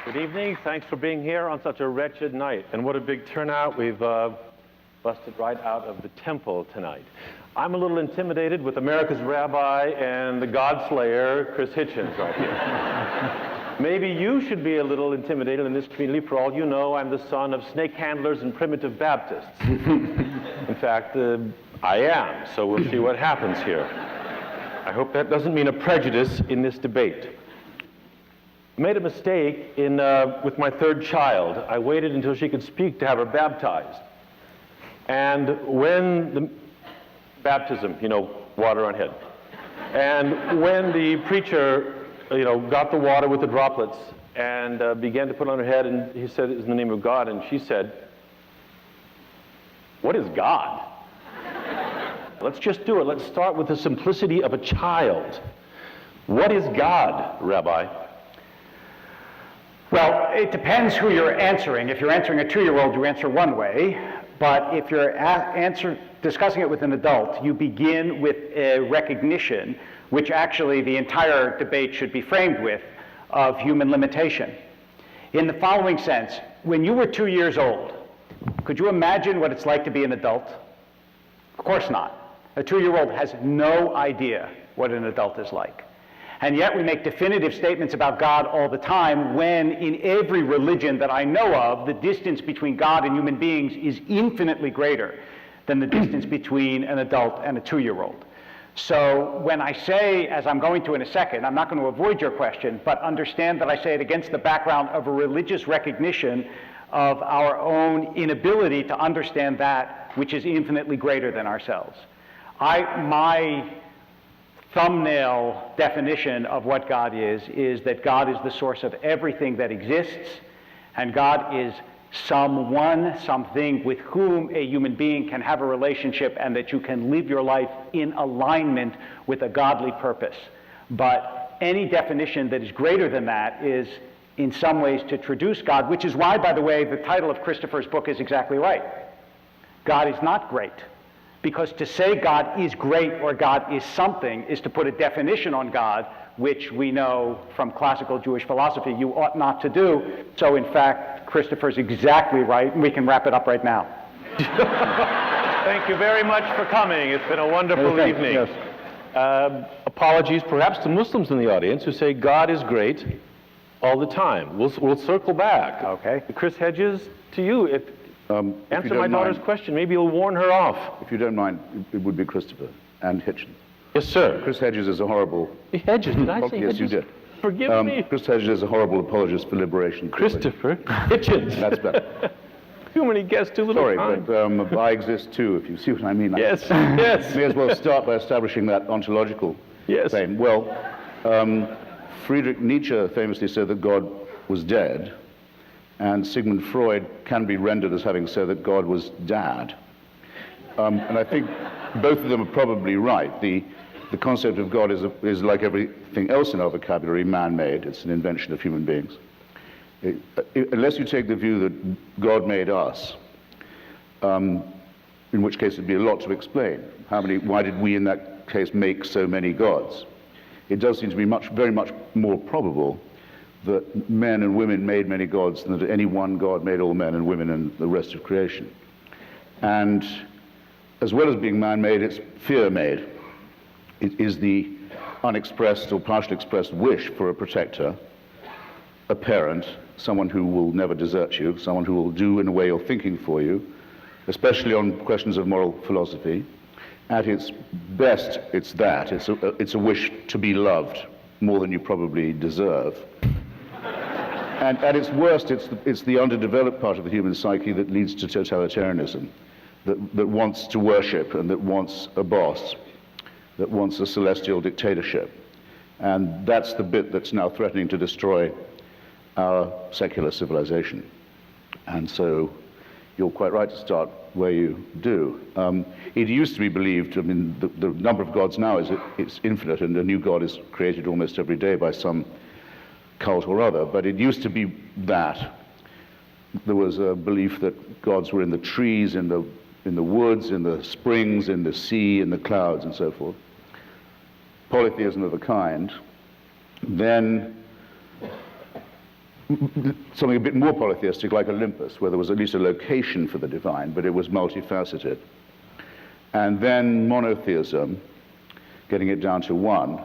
Good evening. Thanks for being here on such a wretched night. And what a big turnout. We've busted right out of the temple tonight. I'm a little intimidated with America's Rabbi and the God Slayer, Chris Hitchens, right here. Maybe you should be a little intimidated in this community. For all you know, I'm the son of snake handlers and primitive Baptists. In fact, I am. So we'll see what happens here. I hope that doesn't mean a prejudice in this debate. I made a mistake with my third child. I waited until she could speak to have her baptized. And when the baptism, water on head. And when the preacher, got the water with the droplets and began to put it on her head, and he said, "It's in the name of God," and she said, "What is God?" Let's just do it. Let's start with the simplicity of a child. What is God, Rabbi? Well, it depends who you're answering. If you're answering a 2-year-old, you answer one way. But if you're discussing it with an adult, you begin with a recognition, which actually the entire debate should be framed with, of human limitation. In the following sense, when you were 2 years old, could you imagine what it's like to be an adult? Of course not. A 2-year-old has no idea what an adult is like. And yet we make definitive statements about God all the time when in every religion that I know of, the distance between God and human beings is infinitely greater than the distance between an adult and a 2-year-old. So when I say, as I'm going to in a second, I'm not going to avoid your question, but understand that I say it against the background of a religious recognition of our own inability to understand that which is infinitely greater than ourselves. My thumbnail definition of what God is that God is the source of everything that exists, and God is someone, something with whom a human being can have a relationship, and that you can live your life in alignment with a godly purpose. But any definition that is greater than that is in some ways to traduce God, which is why, by the way, the title of Christopher's book is exactly right. God is not great. Because to say God is great or God is something is to put a definition on God, which we know from classical Jewish philosophy you ought not to do. So in fact, Christopher's exactly right, and we can wrap it up right now. Thank you very much for coming. It's been a wonderful evening. Yes. Apologies perhaps to Muslims in the audience who say God is great all the time. We'll circle back. Okay. Chris Hedges, to you. Answer my daughter's question. Maybe you'll warn her off. If you don't mind, it would be Christopher and Hitchens. Yes, sir. Chris Hedges is a horrible... Hedges? Did I say Yes, Hedges? you did. Forgive me. Chris Hedges is a horrible apologist for liberation. Christopher Hitchens. That's better. Too many guests, too little time. Sorry, but I exist too, if you see what I mean. Yes, yes. May as well start by establishing that ontological claim. Well, Friedrich Nietzsche famously said that God was dead, and Sigmund Freud can be rendered as having said that God was dad. And I think both of them are probably right. The concept of God is like everything else in our vocabulary, man-made. It's an invention of human beings. Unless you take the view that God made us, in which case it'd be a lot to explain. Why did we in that case make so many gods? It does seem to be very much more probable that men and women made many gods than that any one God made all men and women and the rest of creation. And as well as being man-made, it's fear-made. It is the unexpressed or partially expressed wish for a protector, a parent, someone who will never desert you, someone who will do in a way you're thinking for you, especially on questions of moral philosophy. At its best, it's that. It's a wish to be loved more than you probably deserve. And at its worst, it's the underdeveloped part of the human psyche that leads to totalitarianism, that wants to worship and that wants a boss, that wants a celestial dictatorship. And that's the bit that's now threatening to destroy our secular civilization. And so you're quite right to start where you do. It used to be believed, the number of gods now it's infinite, and a new god is created almost every day by some cult or other, but it used to be that. There was a belief that gods were in the trees, in the woods, in the springs, in the sea, in the clouds, and so forth. Polytheism of a kind. Then something a bit more polytheistic like Olympus, where there was at least a location for the divine, but it was multifaceted. And then monotheism, getting it down to one.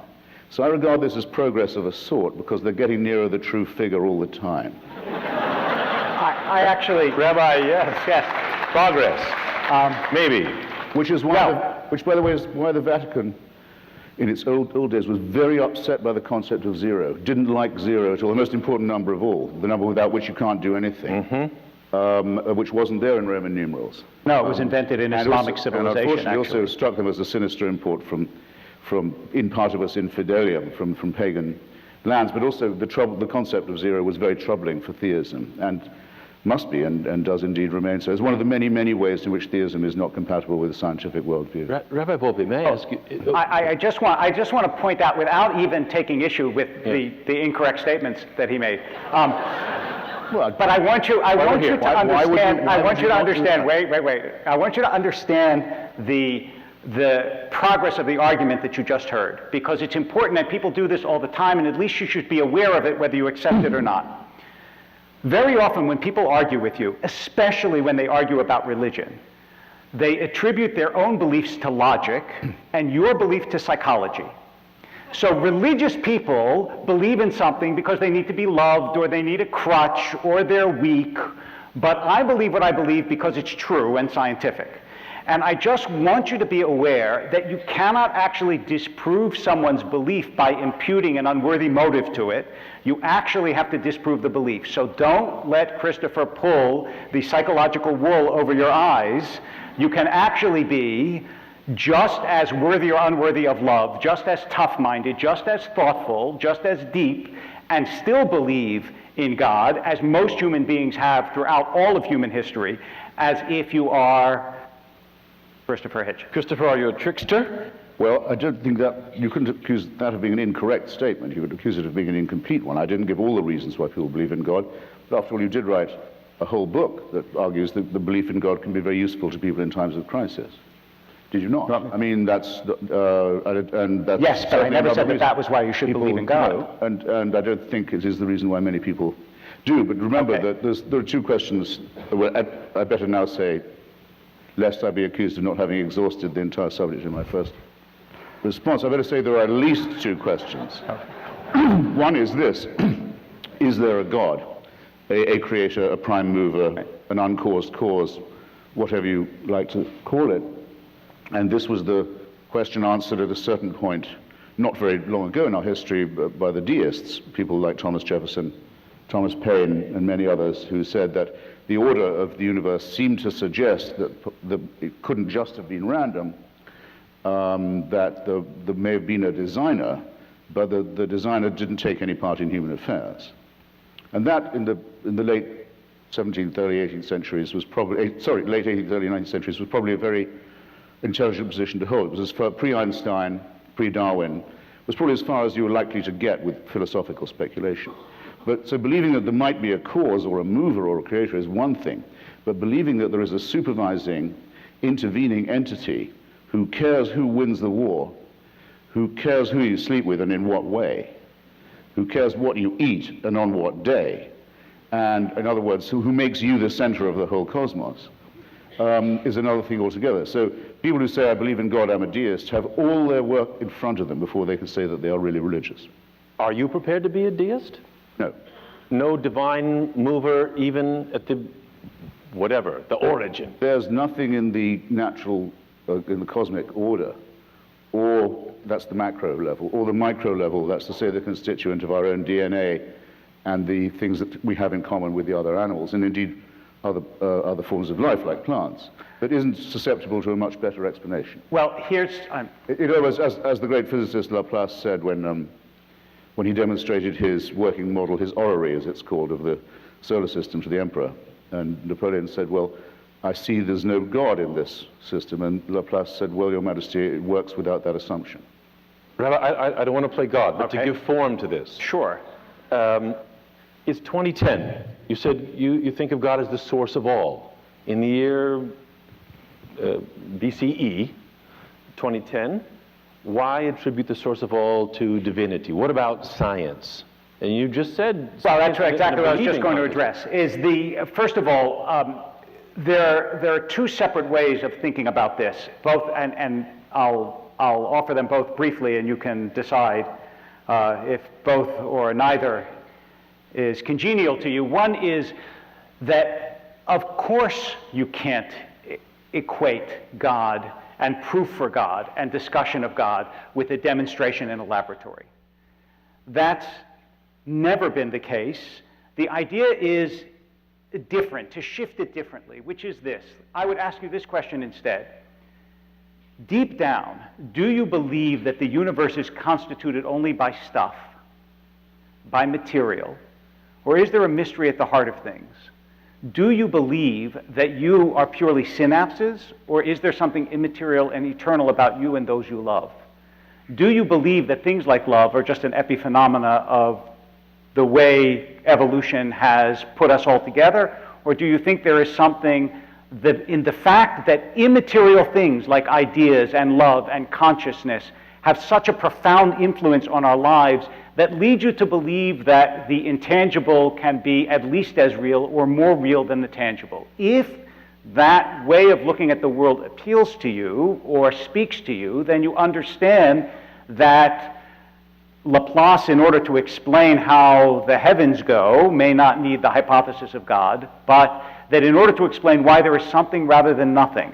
So I regard this as progress of a sort, because they're getting nearer the true figure all the time. I actually... Rabbi, yes. Progress. Maybe. Which is why, which by the way is why the Vatican, in its old days, was very upset by the concept of zero. Didn't like zero at all, the most important number of all, the number without which you can't do anything, which wasn't there in Roman numerals. No, it was invented in Islamic And civilization, unfortunately actually. also struck them as a sinister import from in partibus infidelium, from pagan lands, but also the concept of zero was very troubling for theism, and must be, and does indeed remain so. It's one of the many, many ways in which theism is not compatible with the scientific worldview. Rabbi Wolpe, may I ask you? I just want to point out, without even taking issue with the incorrect statements that he made. But I want you to understand. Wait. I want you to understand the progress of the argument that you just heard, because it's important, and people do this all the time, and at least you should be aware of it, whether you accept it or not. Very often when people argue with you, especially when they argue about religion, they attribute their own beliefs to logic and your belief to psychology. So religious people believe in something because they need to be loved, or they need a crutch, or they're weak. But I believe what I believe because it's true and scientific. And I just want you to be aware that you cannot actually disprove someone's belief by imputing an unworthy motive to it. You actually have to disprove the belief. So don't let Christopher pull the psychological wool over your eyes. You can actually be just as worthy or unworthy of love, just as tough-minded, just as thoughtful, just as deep, and still believe in God, as most human beings have throughout all of human history, as if you are Christopher Hitchens. Christopher, are you a trickster? Well, I don't think that, you couldn't accuse that of being an incorrect statement. You would accuse it of being an incomplete one. I didn't give all the reasons why people believe in God, but after all, you did write a whole book that argues that the belief in God can be very useful to people in times of crisis. Did you not? No. I mean, that's... and that's Yes, but I never said reason. that was why you should People believe in God. know, and I don't think it is the reason why many people do. But remember that there are two questions. Well, I better now say, lest I be accused of not having exhausted the entire subject in my first response, I better say there are at least two questions. One is this: is there a God, a creator, a prime mover, an uncaused cause, whatever you like to call it? And this was the question answered at a certain point, not very long ago in our history, by the deists, people like Thomas Jefferson, Thomas Paine, and many others, who said that the order of the universe seemed to suggest that it couldn't just have been random, that there may have been a designer, but the designer didn't take any part in human affairs. And that, in the late 17th, early 18th centuries was probably, late 18th, early 19th centuries was probably a very intelligent position to hold. It was as far, pre-Einstein, pre-Darwin, was probably as far as you were likely to get with philosophical speculation. But so believing that there might be a cause or a mover or a creator is one thing, but believing that there is a supervising, intervening entity who cares who wins the war, who cares who you sleep with and in what way, who cares what you eat and on what day, and in other words, who makes you the center of the whole cosmos, is another thing altogether. So people who say, I believe in God, I'm a deist, have all their work in front of them before they can say that they are really religious. Are you prepared to be a deist? No. No divine mover, even at the whatever, the origin? There's nothing in the natural, in the cosmic order, or that's the macro level, or the micro level, that's to say the constituent of our own DNA and the things that we have in common with the other animals, and indeed other forms of life like plants, that isn't susceptible to a much better explanation. Well, here's... as the great physicist Laplace said when he demonstrated his working model, his orrery as it's called, of the solar system to the emperor, and Napoleon said, well, I see there's no God in this system, and Laplace said, well, Your Majesty, it works without that assumption. Rabbi, I don't want to play God, but Okay. to give form to this. Sure. It's 2010. You said you think of God as the source of all. In the year BCE, 2010, why attribute the source of all to divinity? What about science? And you just said... Well, that's science exactly what I was just believing going to proposition. address, first of all, there are two separate ways of thinking about this, both, and I'll offer them both briefly, and you can decide if both or neither is congenial to you. One is that, of course, you can't equate God and proof for God and discussion of God with a demonstration in a laboratory. That's never been the case. The idea is different, to shift it differently, which is this. I would ask you this question instead. Deep down, do you believe that the universe is constituted only by stuff, by material, or is there a mystery at the heart of things? Do you believe that you are purely synapses, or is there something immaterial and eternal about you and those you love? Do you believe that things like love are just an epiphenomena of the way evolution has put us all together, or do you think there is something that in the fact that immaterial things like ideas and love and consciousness have such a profound influence on our lives that lead you to believe that the intangible can be at least as real or more real than the tangible? If that way of looking at the world appeals to you or speaks to you, then you understand that Laplace, in order to explain how the heavens go, may not need the hypothesis of God, but that in order to explain why there is something rather than nothing,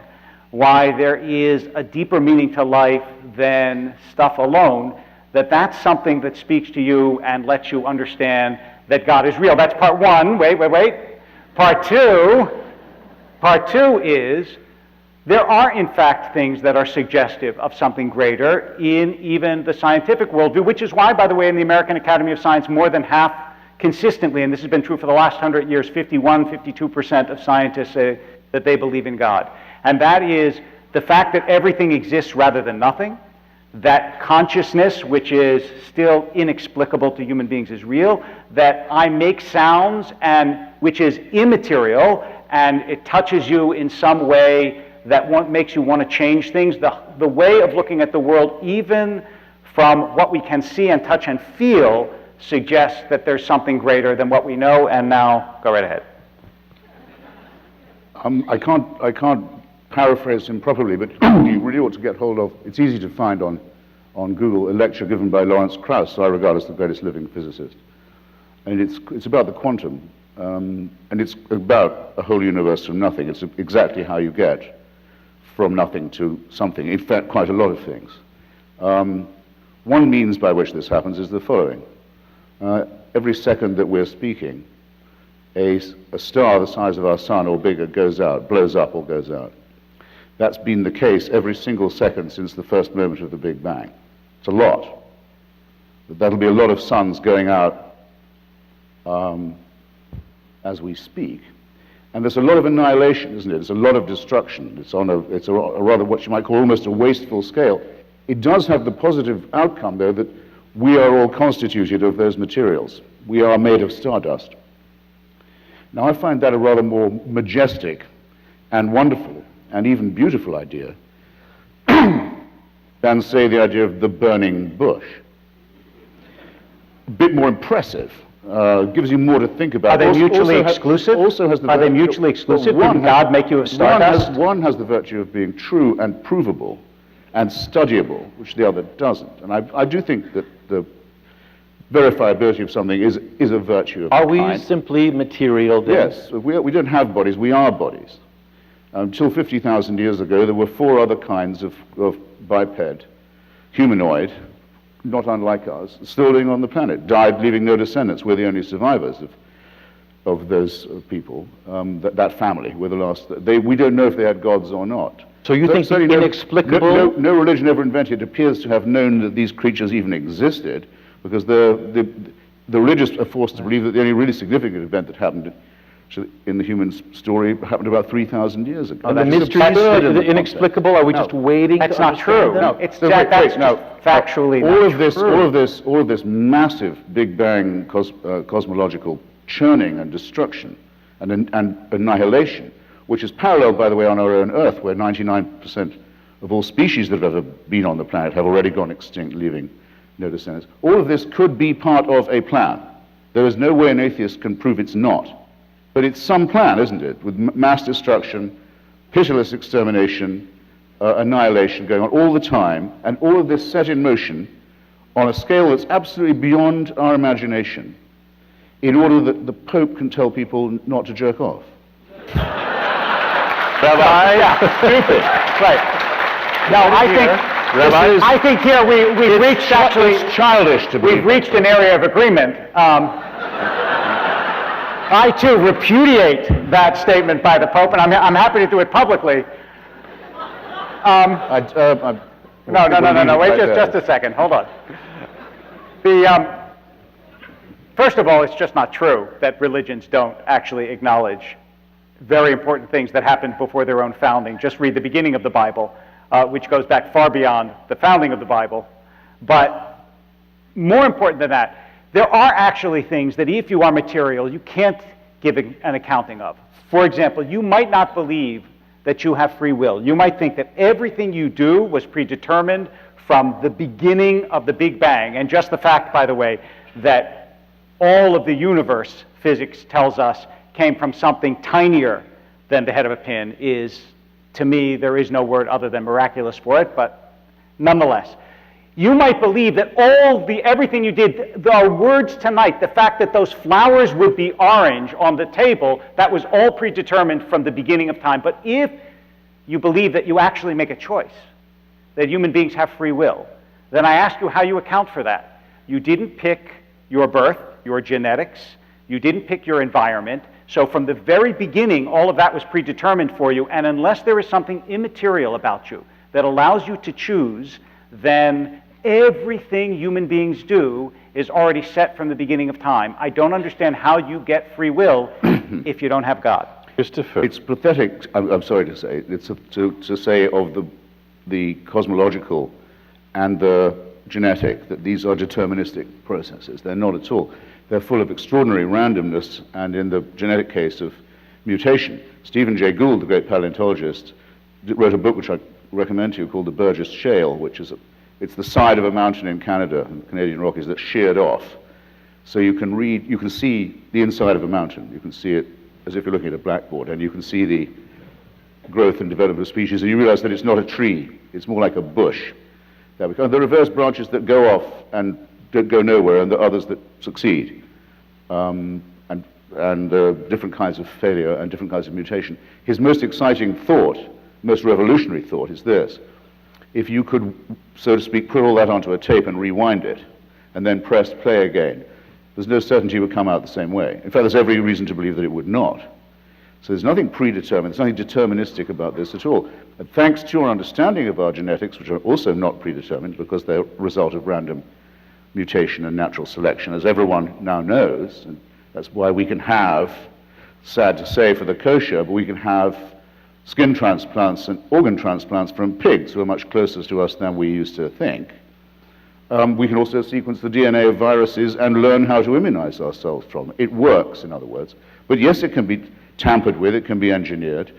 why there is a deeper meaning to life than stuff alone, that's something that speaks to you and lets you understand that God is real. That's part one. Wait. Part two is there are, in fact, things that are suggestive of something greater in even the scientific worldview, which is why, by the way, in the American Academy of Science, more than half consistently, and this has been true for the last 100 years, 52% of scientists say that they believe in God. And that is the fact that everything exists rather than nothing, that consciousness, which is still inexplicable to human beings, is real, that I make sounds, and which is immaterial, and it touches you in some way that makes you want to change things. The way of looking at the world, even from what we can see and touch and feel, suggests that there's something greater than what we know. And now, go right ahead. I can't paraphrase him properly, but you really ought to get hold of, it's easy to find on Google, a lecture given by Lawrence Krauss, who I regard as the greatest living physicist. And it's about the quantum, and it's about a whole universe from nothing. It's exactly how you get from nothing to something, in fact, quite a lot of things. One means by which this happens is the following. Every second that we're speaking, a star the size of our sun or bigger goes out, blows up or goes out. That's been the case every single second since the first moment of the Big Bang. It's a lot. But that'll be a lot of suns going out as we speak. And there's a lot of annihilation, isn't it? There's a lot of destruction. It's a rather what you might call almost a wasteful scale. It does have the positive outcome, though, that we are all constituted of those materials. We are made of stardust. Now, I find that a rather more majestic and wonderful and even beautiful idea than, say, the idea of the burning bush. A bit more impressive. Gives you more to think about. Are they mutually exclusive? Are they mutually exclusive? Did God make you of stardust? One has the virtue of being true and provable and studyable, which the other doesn't. And I do think that the verifiability of something is a virtue of Are the kind. we simply material then? Yes. We don't have bodies. We are bodies. Until 50,000 years ago, there were 4 other kinds of biped, humanoid, not unlike us, still living on the planet, died leaving no descendants. We're the only survivors of those people, that family. We're the last. We don't know if they had gods or not. So you think the inexplicable... No religion ever invented appears to have known that these creatures even existed, because the religious are forced to believe that the only really significant event that happened in the human story happened about 3,000 years ago. The mysteries, the inexplicable, are we just waiting That's to not true. understand them? No, it's factually all of this massive Big Bang cosmological churning and destruction and annihilation, which is paralleled, by the way, on our own Earth, where 99% of all species that have ever been on the planet have already gone extinct, leaving no descendants. All of this could be part of a plan. There is no way an atheist can prove it's not. But it's some plan, isn't it? With mass destruction, pitiless extermination, annihilation going on all the time, and all of this set in motion on a scale that's absolutely beyond our imagination, in order that the Pope can tell people not to jerk off. Rabbi, stupid. Right. Now, I think here we've reached actually... It's childish to believe. We've reached an area of agreement. I, too, repudiate that statement by the Pope, and I'm happy to do it publicly. No, wait just a second. Hold on. First of all, it's just not true that religions don't actually acknowledge very important things that happened before their own founding. Just read the beginning of the Bible, which goes back far beyond the founding of the Bible. But more important than that, there are actually things that if you are material, you can't give an accounting of. For example, you might not believe that you have free will. You might think that everything you do was predetermined from the beginning of the Big Bang. And just the fact, by the way, that all of the universe, physics tells us, came from something tinier than the head of a pin is, to me, there is no word other than miraculous for it, but nonetheless. You might believe that everything you did, our words tonight, the fact that those flowers would be orange on the table, that was all predetermined from the beginning of time. But if you believe that you actually make a choice, that human beings have free will, then I ask you how you account for that. You didn't pick your birth, your genetics, you didn't pick your environment, so from the very beginning, all of that was predetermined for you, and unless there is something immaterial about you that allows you to choose, then everything human beings do is already set from the beginning of time. I don't understand how you get free will if you don't have God. Christopher. It's pathetic, I'm sorry to say, to say of the cosmological and the genetic that these are deterministic processes. They're not at all. They're full of extraordinary randomness, and in the genetic case of mutation, Stephen Jay Gould, the great paleontologist, wrote a book which I recommend to you called The Burgess Shale, which is it's the side of a mountain in Canada, in the Canadian Rockies, that's sheared off. So you can see the inside of a mountain. You can see it as if you're looking at a blackboard, and you can see the growth and development of species, and you realize that it's not a tree, it's more like a bush. There are reverse branches that go off and don't go nowhere, and the others that succeed, and different kinds of failure and different kinds of mutation. His most exciting thought, most revolutionary thought, is this. If you could, so to speak, put all that onto a tape and rewind it, and then press play again, there's no certainty it would come out the same way. In fact, there's every reason to believe that it would not. So there's nothing predetermined, there's nothing deterministic about this at all. And thanks to your understanding of our genetics, which are also not predetermined because they're a result of random mutation and natural selection, as everyone now knows, and that's why we can have, sad to say for the kosher, but we can have skin transplants and organ transplants from pigs who are much closer to us than we used to think. We can also sequence the DNA of viruses and learn how to immunize ourselves from them. It works, in other words. But yes, it can be tampered with, it can be engineered,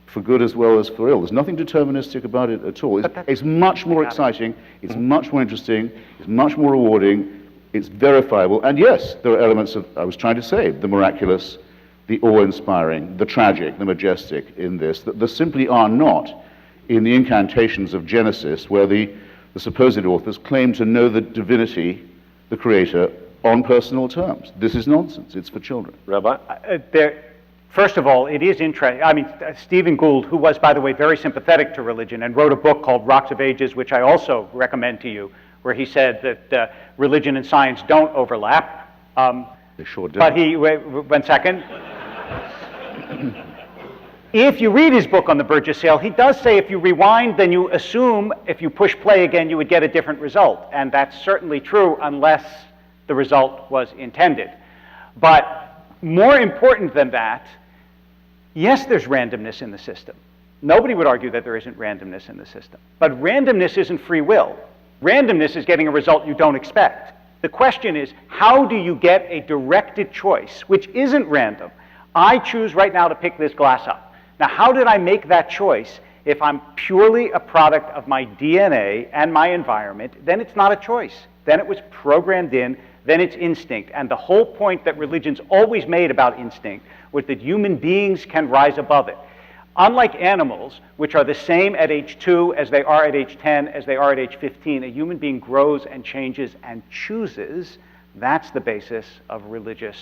for good as well as for ill. There's nothing deterministic about it at all. It's much more exciting, it's much more interesting, it's much more rewarding, it's verifiable. And yes, there are elements of, I was trying to say, the miraculous, the awe-inspiring, the tragic, the majestic in this, that there simply are not in the incantations of Genesis, where the supposed authors claim to know the divinity, the creator, on personal terms. This is nonsense. It's for children. Rabbi? First of all, it is interesting. I mean, Stephen Gould, who was, by the way, very sympathetic to religion and wrote a book called Rocks of Ages, which I also recommend to you, where he said that religion and science don't overlap. They sure do. But wait 1 second. If you read his book on the Burgess Shale, he does say if you rewind, then you assume if you push play again, you would get a different result. And that's certainly true unless the result was intended. But more important than that, yes, there's randomness in the system. Nobody would argue that there isn't randomness in the system. But randomness isn't free will. Randomness is getting a result you don't expect. The question is, how do you get a directed choice, which isn't random? I choose right now to pick this glass up. Now, how did I make that choice? If I'm purely a product of my DNA and my environment, then it's not a choice. Then it was programmed in then it's instinct. And the whole point that religions always made about instinct was that human beings can rise above it. Unlike animals, which are the same at age 2 as they are at age 10, as they are at age 15, a human being grows and changes and chooses. That's the basis of religious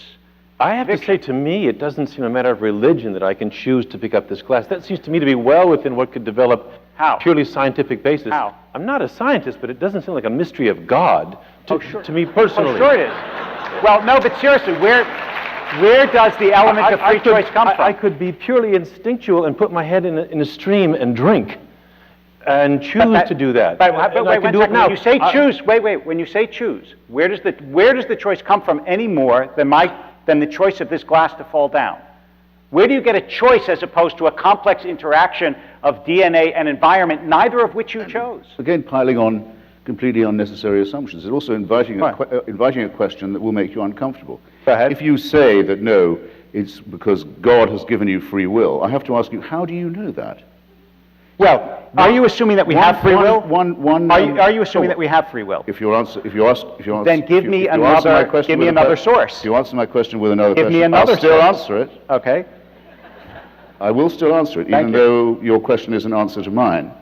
I have to say, to me, it doesn't seem a matter of religion that I can choose to pick up this class. That seems to me to be well within what could develop purely scientific basis. How? I'm not a scientist, but it doesn't seem like a mystery of God to me personally. Oh, sure it is. Well, no, but seriously, where does the element of free choice come from? I could be purely instinctual and put my head in a stream and drink and choose to do that. But wait, I can do it now. When you say choose, when you say choose, where does the choice come from any more than the choice of this glass to fall down? Where do you get a choice as opposed to a complex interaction of DNA and environment, neither of which you chose? Again, piling on completely unnecessary assumptions. It's also inviting a question that will make you uncomfortable. Go ahead. If you say that no, it's because God has given you free will, I have to ask you, how do you know that? Well, are you assuming that we have free will? Are you assuming that we have free will? If you answer, then give me another source. If you answer my question with another question, give me another I'll still source. answer it. Okay. I will still answer it, even though your question is an answer to mine.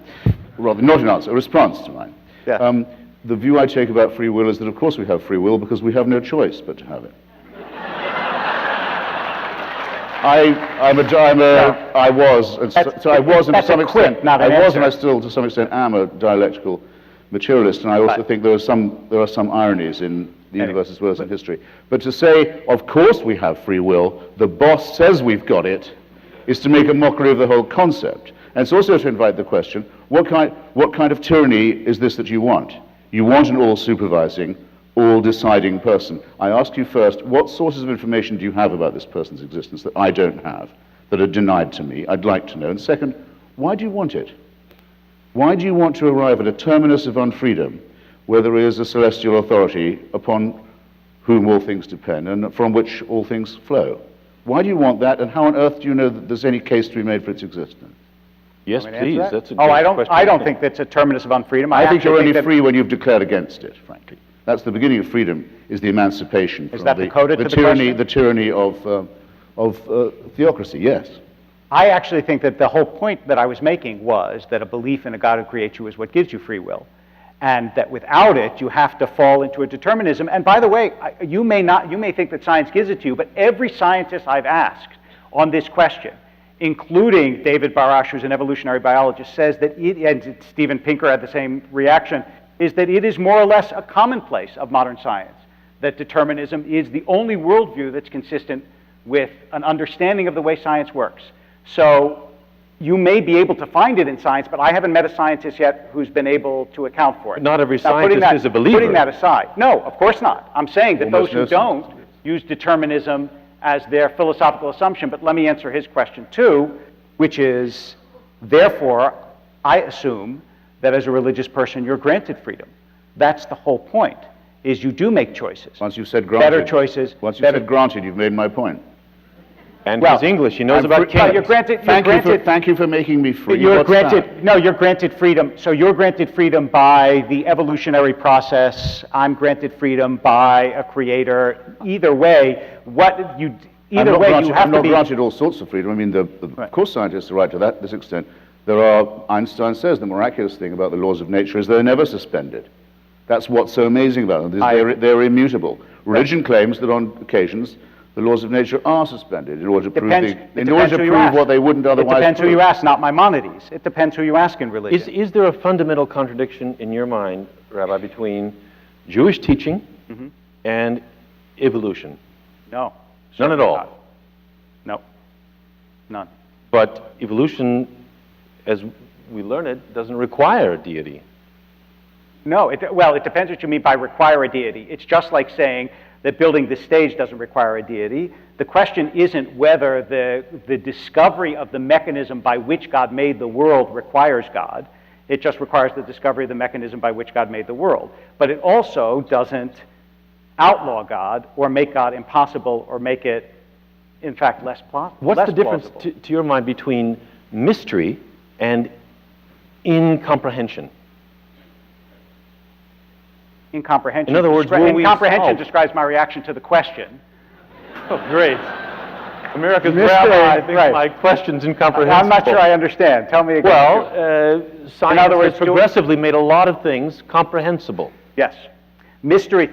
Rather, not an answer, a response to mine. Yeah. The view I take about free will is that, of course, we have free will because we have no choice but to have it. I was, and to some extent, and I still, to some extent, am a dialectical materialist, and I also think there are some ironies in the universe as well as in history. But to say, of course we have free will, the boss says we've got it, is to make a mockery of the whole concept. And it's also to invite the question, what kind of tyranny is this that you want? You want an all-supervising, all-deciding person. I ask you first, what sources of information do you have about this person's existence that I don't have, that are denied to me? I'd like to know. And second, why do you want it? Why do you want to arrive at a terminus of unfreedom where there is a celestial authority upon whom all things depend and from which all things flow? Why do you want that, and how on earth do you know that there's any case to be made for its existence? Yes, please. That's a good question. I don't think that's a terminus of unfreedom. I think you're only free when you've declared against it, frankly. That's the beginning of freedom, is the emancipation from the tyranny of theocracy, yes. I actually think that the whole point that I was making was that a belief in a God who creates you is what gives you free will, and that without it, you have to fall into a determinism. And by the way, you may think that science gives it to you, but every scientist I've asked on this question, including David Barash, who's an evolutionary biologist, says that and Steven Pinker had the same reaction, is that it is more or less a commonplace of modern science, that determinism is the only worldview that's consistent with an understanding of the way science works. So you may be able to find it in science, but I haven't met a scientist yet who's been able to account for it. Not every scientist is a believer. Putting that aside. No, of course not. I'm saying that those who don't use determinism as their philosophical assumption, but let me answer his question too, which is, therefore, I assume that as a religious person, you're granted freedom. That's the whole point, is you do make choices. Once you've said granted. Better choices. Once you've said granted, you've made my point. And his English, he knows about Kant. Thank you for making me free. You're granted freedom. So you're granted freedom by the evolutionary process. I'm granted freedom by a creator. Either way, you have to be. I'm not granted all sorts of freedom. I mean, of course scientists are right to this extent. Einstein says the miraculous thing about the laws of nature is they're never suspended. That's what's so amazing about them. They're immutable. Religion claims that on occasions the laws of nature are suspended in order to prove what they wouldn't otherwise prove. It depends who you ask, not Maimonides. It depends who you ask in religion. Is there a fundamental contradiction in your mind, Rabbi, between Jewish teaching and evolution? No. None at all? Not. No. None. But evolution, as we learn it, doesn't require a deity. No. It depends what you mean by require a deity. It's just like saying that building the stage doesn't require a deity. The question isn't whether the discovery of the mechanism by which God made the world requires God. It just requires the discovery of the mechanism by which God made the world. But it also doesn't outlaw God or make God impossible or make it, in fact, less plausible. What's the difference, to your mind, between mystery and incomprehension? Incomprehension. In other words, will we incomprehension solve? describes my reaction to the question. Oh, great. America's Mystery, rabbi thinks right. my question's incomprehensible. I'm not sure I understand. Tell me again. Well, science other words, has progressively made a lot of things comprehensible. Yes. Mystery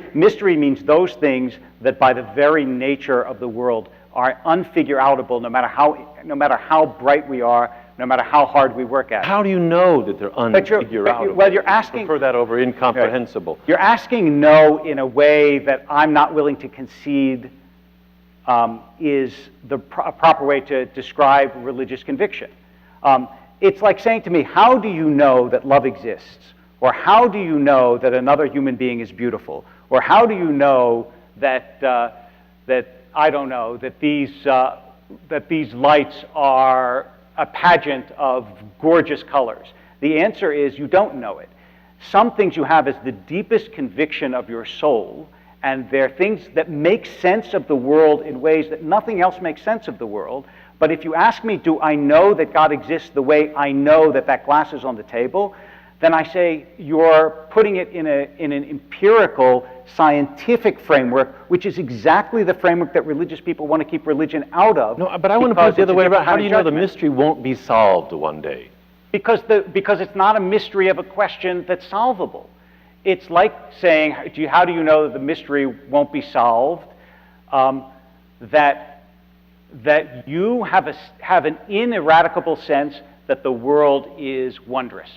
means those things that by the very nature of the world are unfigure-outable no matter how bright we are, no matter how hard we work at it. How do you know that they're unfigure-outable? Well, you're asking... I prefer that over incomprehensible. You're asking no in a way that I'm not willing to concede is the proper way to describe religious conviction. It's like saying to me, how do you know that love exists? Or how do you know that another human being is beautiful? Or how do you know that, I don't know, that these lights are a pageant of gorgeous colors? The answer is you don't know it. Some things you have as the deepest conviction of your soul, and they're things that make sense of the world in ways that nothing else makes sense of the world. But if you ask me, do I know that God exists the way I know that that glass is on the table, then I say you're putting it in an empirical, scientific framework, which is exactly the framework that religious people want to keep religion out of. No, but I want to put it the other way around. How do you know the mystery won't be solved one day? Because it's not a mystery of a question that's solvable. It's like saying, how do you know that the mystery won't be solved? That you have an ineradicable sense that the world is wondrous.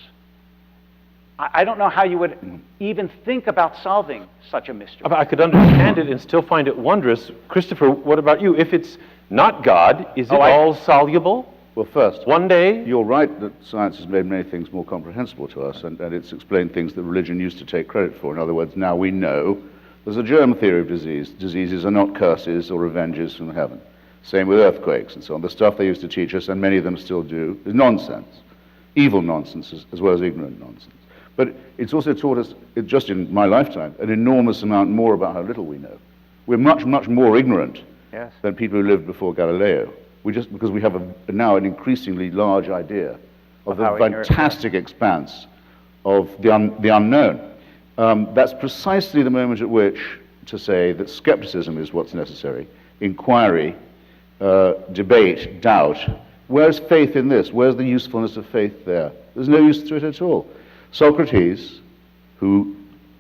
I don't know how you would even think about solving such a mystery. I could understand it and still find it wondrous. Christopher, what about you? If it's not God, is it all soluble? Well, first, one day? You're right that science has made many things more comprehensible to us, and it's explained things that religion used to take credit for. In other words, now we know there's a germ theory of disease. Diseases are not curses or revenges from heaven. Same with earthquakes and so on. The stuff they used to teach us, and many of them still do, is nonsense. Evil nonsense as well as ignorant nonsense. But it's also taught us, just in my lifetime, an enormous amount more about how little we know. We're much, much more ignorant than people who lived before Galileo. Because we have now an increasingly large idea of the fantastic expanse of the unknown. That's precisely the moment at which to say that skepticism is what's necessary. Inquiry, debate, doubt. Where's faith in this? Where's the usefulness of faith there? There's no use to it at all. Socrates, who,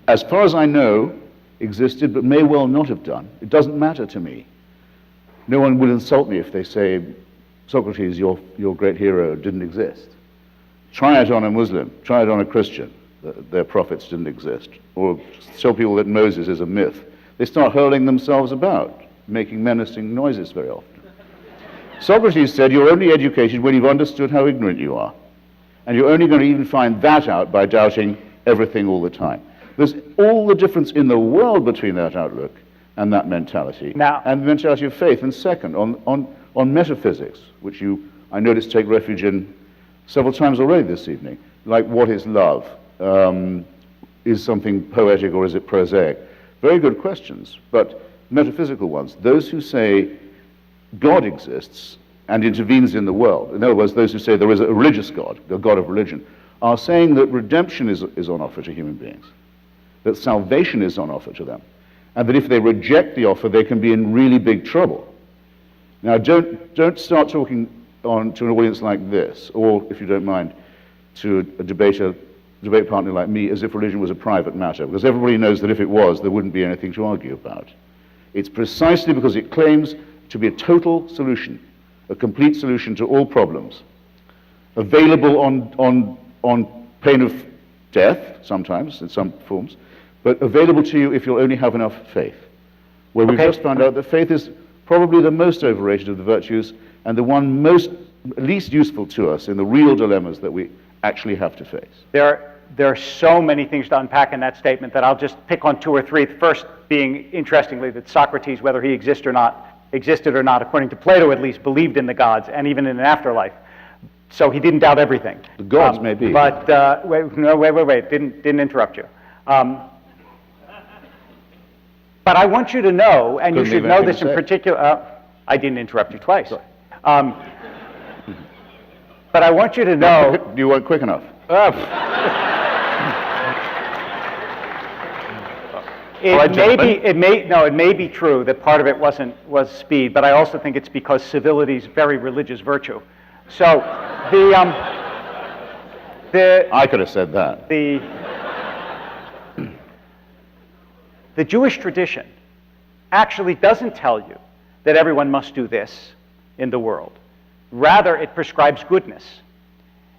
as far as I know, existed but may well not have done. It doesn't matter to me. No one will insult me if they say, Socrates, your great hero, didn't exist. Try it on a Muslim. Try it on a Christian. Their prophets didn't exist. Or tell people that Moses is a myth. They start hurling themselves about, making menacing noises very often. Socrates said, you're only educated when you've understood how ignorant you are. And you're only going to even find that out by doubting everything all the time. There's all the difference in the world between that outlook and that mentality, and the mentality of faith. And second, on metaphysics, which I noticed, take refuge in several times already this evening, like what is love? Is something poetic or is it prosaic? Very good questions, but metaphysical ones. Those who say God exists and intervenes in the world, in other words, those who say there is a religious God, the God of religion, are saying that redemption is on offer to human beings, that salvation is on offer to them, and that if they reject the offer, they can be in really big trouble. Now, don't start talking to an audience like this, or, if you don't mind, to a debate partner like me, as if religion was a private matter, because everybody knows that if it was, there wouldn't be anything to argue about. It's precisely because it claims to be a total solution, a complete solution to all problems, available on pain of death, sometimes, in some forms, but available to you if you'll only have enough faith. Well, we've just found out that faith is probably the most overrated of the virtues and the one least useful to us in the real dilemmas that we actually have to face. There are so many things to unpack in that statement that I'll just pick on two or three. The first being, interestingly, that Socrates, whether he existed or not, according to Plato at least, believed in the gods and even in an afterlife. So he didn't doubt everything. The gods may be. But, wait, didn't interrupt you. But I want you to know, and you should know this in particular, I didn't interrupt you twice. But I want you to know... You weren't quick enough. All right, gentlemen. It may be true that part of it was speed, but I also think it's because civility is very religious virtue. So I could have said that. The Jewish tradition actually doesn't tell you that everyone must do this in the world. Rather, it prescribes goodness.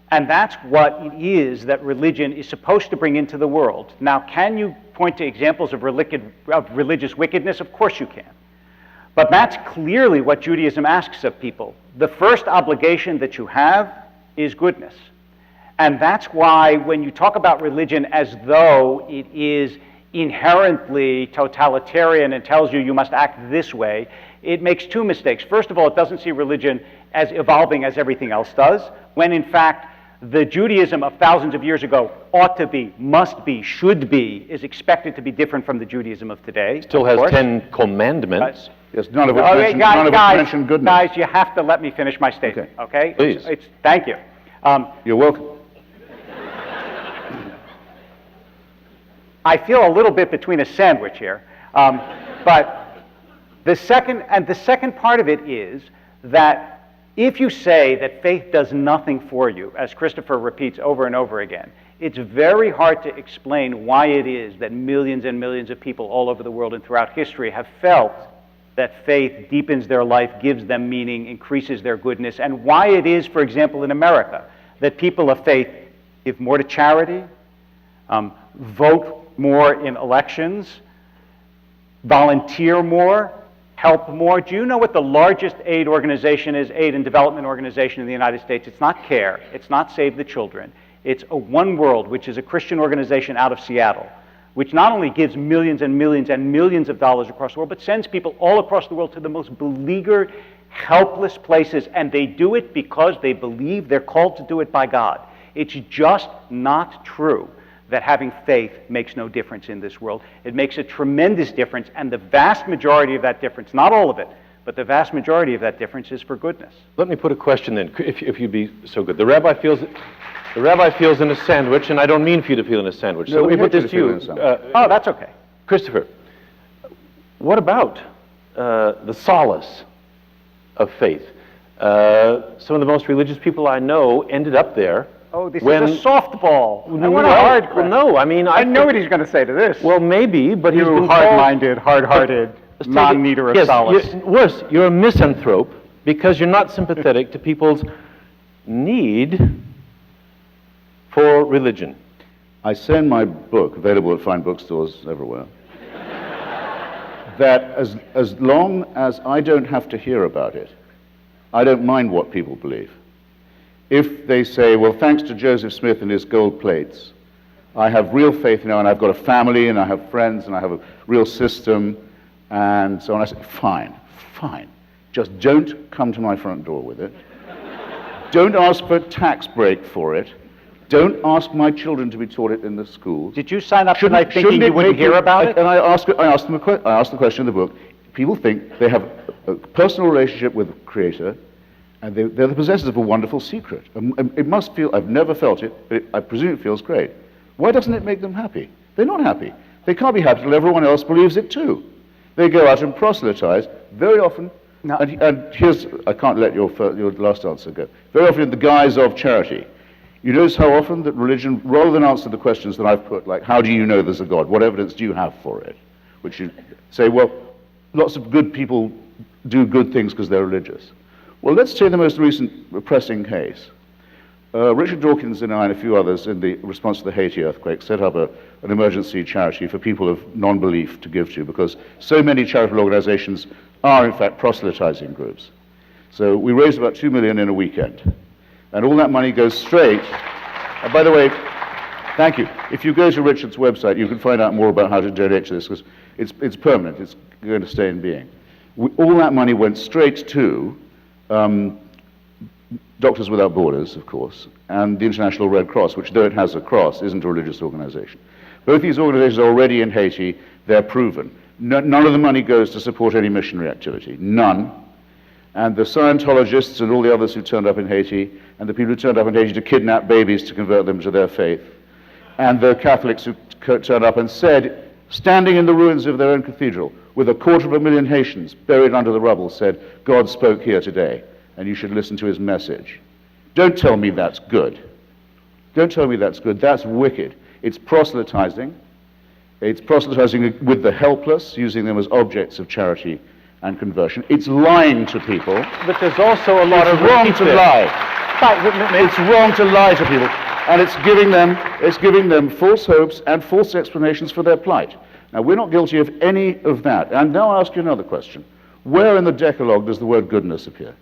And that's what it is that religion is supposed to bring into the world. Now, can you point to examples of religious wickedness? Of course you can. But that's clearly what Judaism asks of people. The first obligation that you have is goodness. And that's why when you talk about religion as though it is inherently totalitarian and tells you you must act this way, it makes two mistakes. First of all, it doesn't see religion as evolving as everything else does, when in fact the Judaism of thousands of years ago ought to be, must be, should be, is expected to be different from the Judaism of today. Still has 10 commandments. Yes, none of which mention goodness. Guys, you have to let me finish my statement, okay? Please. Thank you. You're welcome. I feel a little bit between a sandwich here, but the second part of it is that if you say that faith does nothing for you, as Christopher repeats over and over again, it's very hard to explain why it is that millions and millions of people all over the world and throughout history have felt that faith deepens their life, gives them meaning, increases their goodness, and why it is, for example, in America, that people of faith give more to charity, vote more in elections, volunteer more, help more. Do you know what the largest aid organization is, aid and development organization in the United States? It's not CARE, it's not Save the Children. It's One World, which is a Christian organization out of Seattle, which not only gives millions and millions and millions of dollars across the world, but sends people all across the world to the most beleaguered, helpless places, and they do it because they believe they're called to do it by God. It's just not true that having faith makes no difference in this world. It makes a tremendous difference, and the vast majority of that difference, not all of it, but the vast majority of that difference is for goodness. Let me put a question then, if you'd be so good. The rabbi feels in a sandwich, and I don't mean for you to feel in a sandwich. No, so let me we put hate this you to to you. feel in a Oh, that's okay. Christopher, what about the solace of faith? Some of the most religious people I know ended up there. Oh, this is a softball. I want a Well, hard well, no, I mean... I know what he's going to say to this. Well, maybe, but he's been hard-minded, hard-hearted, non-needer of solace. Worse, you're a misanthrope because you're not sympathetic to people's need for religion. I say in my book, available at fine bookstores everywhere, that as long as I don't have to hear about it, I don't mind what people believe. If they say, well, thanks to Joseph Smith and his gold plates, I have real faith now, and I've got a family, and I have friends, and I have a real system, and so on, I say, fine. Just don't come to my front door with it. Don't ask for a tax break for it. Don't ask my children to be taught it in the schools. Did you sign up tonight thinking you wouldn't hear about it? And I asked the question in the book. People think they have a personal relationship with the Creator, and they're the possessors of a wonderful secret. It must feel, I've never felt it, but I presume it feels great. Why doesn't it make them happy? They're not happy. They can't be happy until everyone else believes it too. They go out and proselytize, very often, and here's, I can't let your last answer go, very often in the guise of charity. You notice how often that religion, rather than answer the questions that I've put, like, how do you know there's a God? What evidence do you have for it? Which you say, well, lots of good people do good things because they're religious. Well, let's take the most recent pressing case. Richard Dawkins and I and a few others, in the response to the Haiti earthquake, set up an emergency charity for people of non-belief to give to, because so many charitable organizations are, in fact, proselytizing groups. So we raised about $2 million in a weekend. And all that money goes straight. By the way, thank you. If you go to Richard's website, you can find out more about how to donate to this, because it's permanent. It's going to stay in being. All that money went straight to Doctors Without Borders, of course, and the International Red Cross, which, though it has a cross, isn't a religious organization. Both these organizations are already in Haiti. They're proven. None of the money goes to support any missionary activity. None. And the Scientologists and all the others who turned up in Haiti, and the people who turned up in Haiti to kidnap babies to convert them to their faith, and the Catholics who turned up and said standing in the ruins of their own cathedral, with 250,000 Haitians buried under the rubble, said, God spoke here today, and you should listen to his message. Don't tell me that's good. Don't tell me that's good. That's wicked. It's proselytizing. It's proselytizing with the helpless, using them as objects of charity and conversion. It's lying to people. But there's also a lot of wrong to lie. It's wrong to lie to people. And it's giving them false hopes and false explanations for their plight. Now, we're not guilty of any of that. And now I'll ask you another question. Where in the Decalogue does the word goodness appear?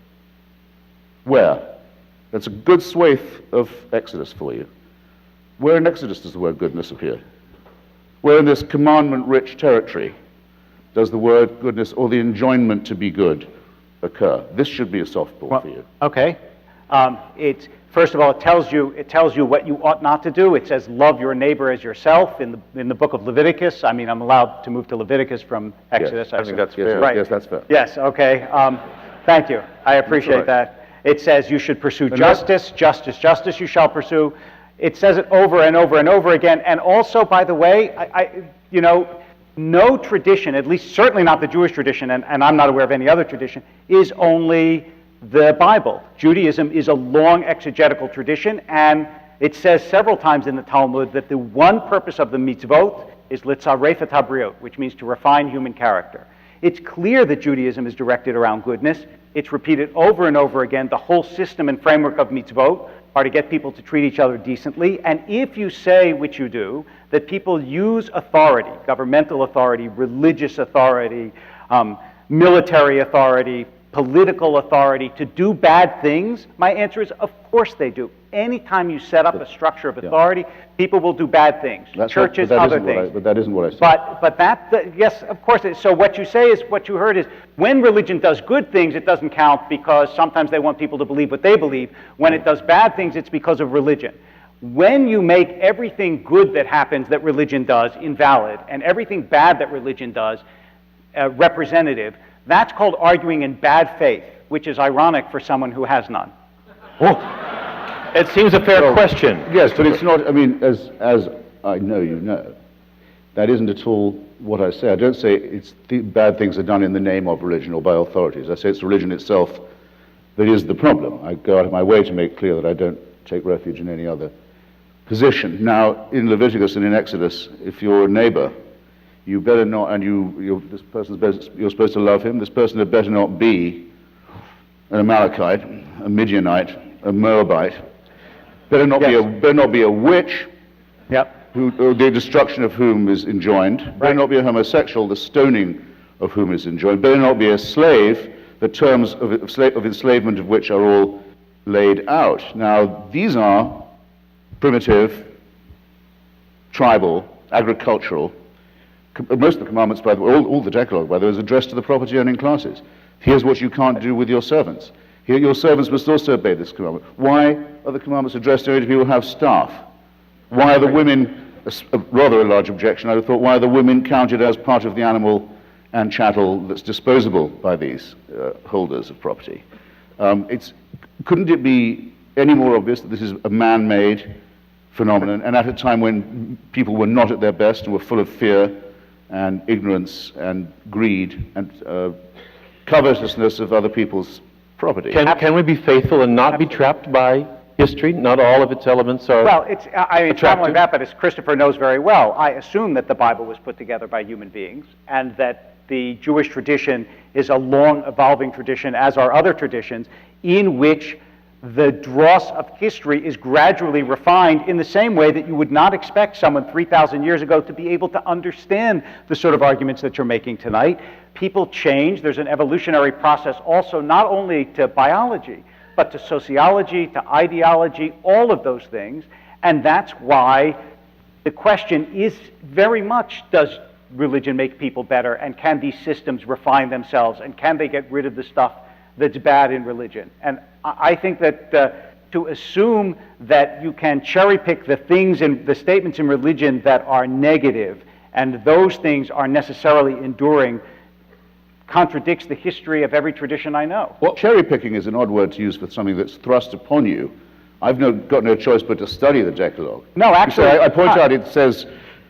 Where? That's a good swathe of Exodus for you. Where in Exodus does the word goodness appear? Where in this commandment-rich territory does the word goodness or the enjoinment to be good occur? This should be a softball for you. Okay. First of all, it tells you what you ought not to do. It says, love your neighbor as yourself in the book of Leviticus. I mean, I'm allowed to move to Leviticus from Exodus. Yes, I think that's fair. Right. Yes, that's fair. Yes, okay. Thank you. I appreciate that. It says you should pursue justice, justice you shall pursue. It says it over and over and over again. And also, by the way, no tradition, at least certainly not the Jewish tradition, and I'm not aware of any other tradition, is only the Bible. Judaism is a long exegetical tradition, and it says several times in the Talmud that the one purpose of the mitzvot is litzaref et habriot, which means to refine human character. It's clear that Judaism is directed around goodness. It's repeated over and over again. The whole system and framework of mitzvot are to get people to treat each other decently. And if you say, which you do, that people use authority, governmental authority, religious authority, military authority, political authority to do bad things, my answer is, of course they do. Anytime you set up a structure of authority, people will do bad things. Churches, other things. But that isn't what I said. But yes, of course. So what you say is, what you heard is, when religion does good things, it doesn't count because sometimes they want people to believe what they believe. When it does bad things, it's because of religion. When you make everything good that happens that religion does invalid, and everything bad that religion does representative, that's called arguing in bad faith, which is ironic for someone who has none. It seems a fair question. Yes, but it's not, I mean, as I know you know, that isn't at all what I say. I don't say bad things are done in the name of religion or by authorities. I say it's religion itself that is the problem. I go out of my way to make clear that I don't take refuge in any other position. Now, in Leviticus and in Exodus, if you're a neighbor, you better not, and you're supposed to love him. This person had better not be an Amalekite, a Midianite, a Moabite. Better not be a witch. Yep. The destruction of whom is enjoined. Right. Better not be a homosexual, the stoning of whom is enjoined. Better not be a slave, the terms of enslavement of which are all laid out. Now, these are primitive, tribal, agricultural. Most of the commandments, by the way, all the Decalogue, by the way, is addressed to the property-owning classes. Here's what you can't do with your servants. Here, your servants must also obey this commandment. Why are the commandments addressed only to people who have staff? Why are the women, rather a large objection, I would have thought, why are the women counted as part of the animal and chattel that's disposable by these holders of property? Couldn't it be any more obvious that this is a man-made phenomenon, and at a time when people were not at their best and were full of fear and ignorance and greed and covetousness of other people's property? Can we be faithful and not be trapped by history? Not all of its elements are Well, it's not only that, but as Christopher knows very well, I assume that the Bible was put together by human beings, and that the Jewish tradition is a long evolving tradition, as are other traditions, in which the dross of history is gradually refined in the same way that you would not expect someone 3,000 years ago to be able to understand the sort of arguments that you're making tonight. People change. There's an evolutionary process also, not only to biology, but to sociology, to ideology, all of those things. And that's why the question is very much, does religion make people better? And can these systems refine themselves? And can they get rid of the stuff that's bad in religion? And I think that to assume that you can cherry pick the things in the statements in religion that are negative, and those things are necessarily enduring, contradicts the history of every tradition I know. Well, cherry picking is an odd word to use for something that's thrust upon you. I've got no choice but to study the Decalogue. No, actually, I point out it says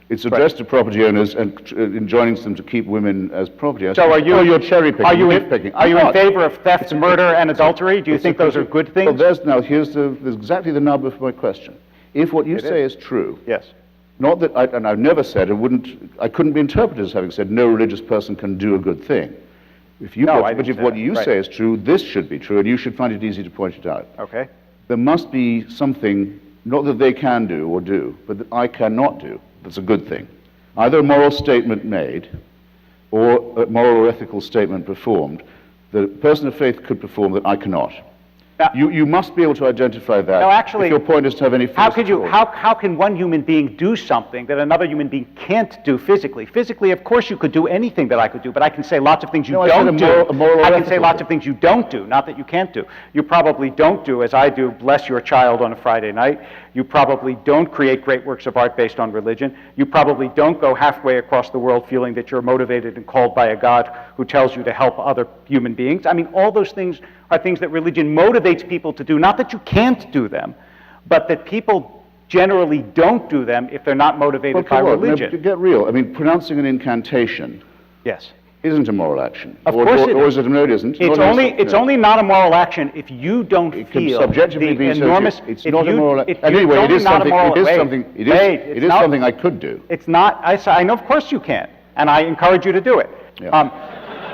It's addressed to property owners and enjoining them to keep women as property. So are you? Oh, you're cherry picking. Are you nitpicking. Are you I'm in not. favor of theft, murder, and adultery? Do you think those are good things? Well, here's exactly the nub of my question. If what you say is true, Yes. not that, and I've never said, I couldn't be interpreted as having said no religious person can do a good thing. But if what you say is true, this should be true, and you should find it easy to point it out. Okay. There must be something, not that they can do or do, but that I cannot do, that's a good thing. Either a moral statement made, or a moral or ethical statement performed, that a person of faith could perform that I cannot. Now, You must be able to identify that. No, actually, if your point is to have any force how could you? at all. How can one human being do something that another human being can't do physically? Physically, of course, you could do anything that I could do, but I can say lots of things you No, I said don't a moral do. or I can say ethical lots thing. of things you don't do, not that you can't do. You probably don't do, as I do, bless your child on a Friday night. You probably don't create great works of art based on religion. You probably don't go halfway across the world feeling that you're motivated and called by a God who tells you to help other human beings. I mean, all those things are things that religion motivates people to do. Not that you can't do them, but that people generally don't do them if they're not motivated by religion. No, get real. I mean, pronouncing an incantation Yes. isn't a moral action. Of course it or is. is it? No, it isn't. It's only not a moral action if you don't It can feel subjectively the be enormous. It's if not you- a moral if action. you- Anyway, it's it only is not a something. moral- It is wait, something. It wait, is something I could do. It's not. I know, of course you can, and I encourage you to do it. Yeah.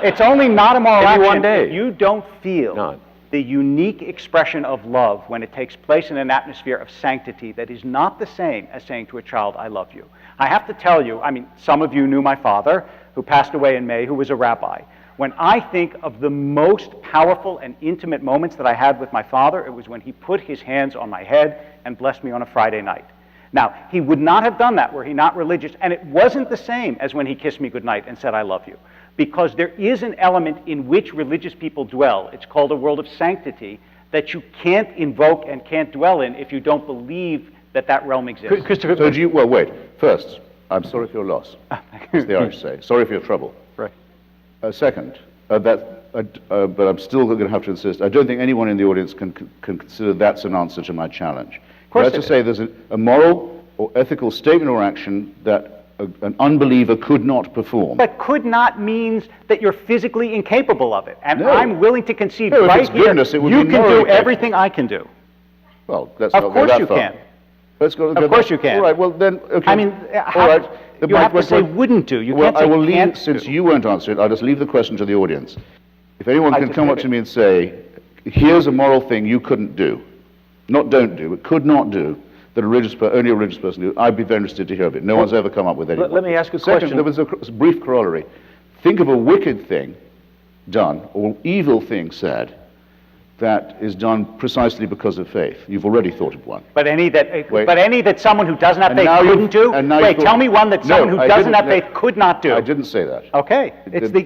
It's only not a moral Maybe action one day. if you don't feel None. the unique expression of love when it takes place in an atmosphere of sanctity that is not the same as saying to a child, I love you. I have to tell you, I mean, some of you knew my father, who passed away in May, who was a rabbi. When I think of the most powerful and intimate moments that I had with my father, it was when he put his hands on my head and blessed me on a Friday night. Now, he would not have done that were he not religious, and it wasn't the same as when he kissed me goodnight and said, I love you. Because there is an element in which religious people dwell, it's called a world of sanctity, that you can't invoke and can't dwell in if you don't believe that that realm exists. Christopher, So do you? Well, wait. First, I'm sorry for your loss. As the Irish say. Sorry for your trouble. Right. Second, but I'm still going to have to insist. I don't think anyone in the audience can consider that's an answer to my challenge. Of course That's to say there's a moral or ethical statement or action that an unbeliever could not perform. But could not means that you're physically incapable of it. And No. I'm willing to concede No, if right it's here, goodness, it would you be can morally do everything I can do. Well, let's Of not go course that you far. can. Let's go. Of course you can. All right. Well, then. Okay. I mean, all right. you have to say wouldn't do. You Well, can't say I will leave, can't since do. you won't answer it, I'll just leave the question to the audience. If anyone I can just come did up it. to me and say, here's a moral thing you couldn't do, not don't do, but could not do, that only a religious person do, I'd be very interested to hear of it. No one's ever come up with anything. let me ask you a Second, question. there was a brief corollary. Think of a wicked thing done, or evil thing said, that is done precisely because of faith. You've already thought of one. But any that, Wait. but any that someone who doesn't have And faith now couldn't do? and now Wait, you've tell got- me one that No, someone who I doesn't didn't- have faith could not do. I didn't say that. Okay,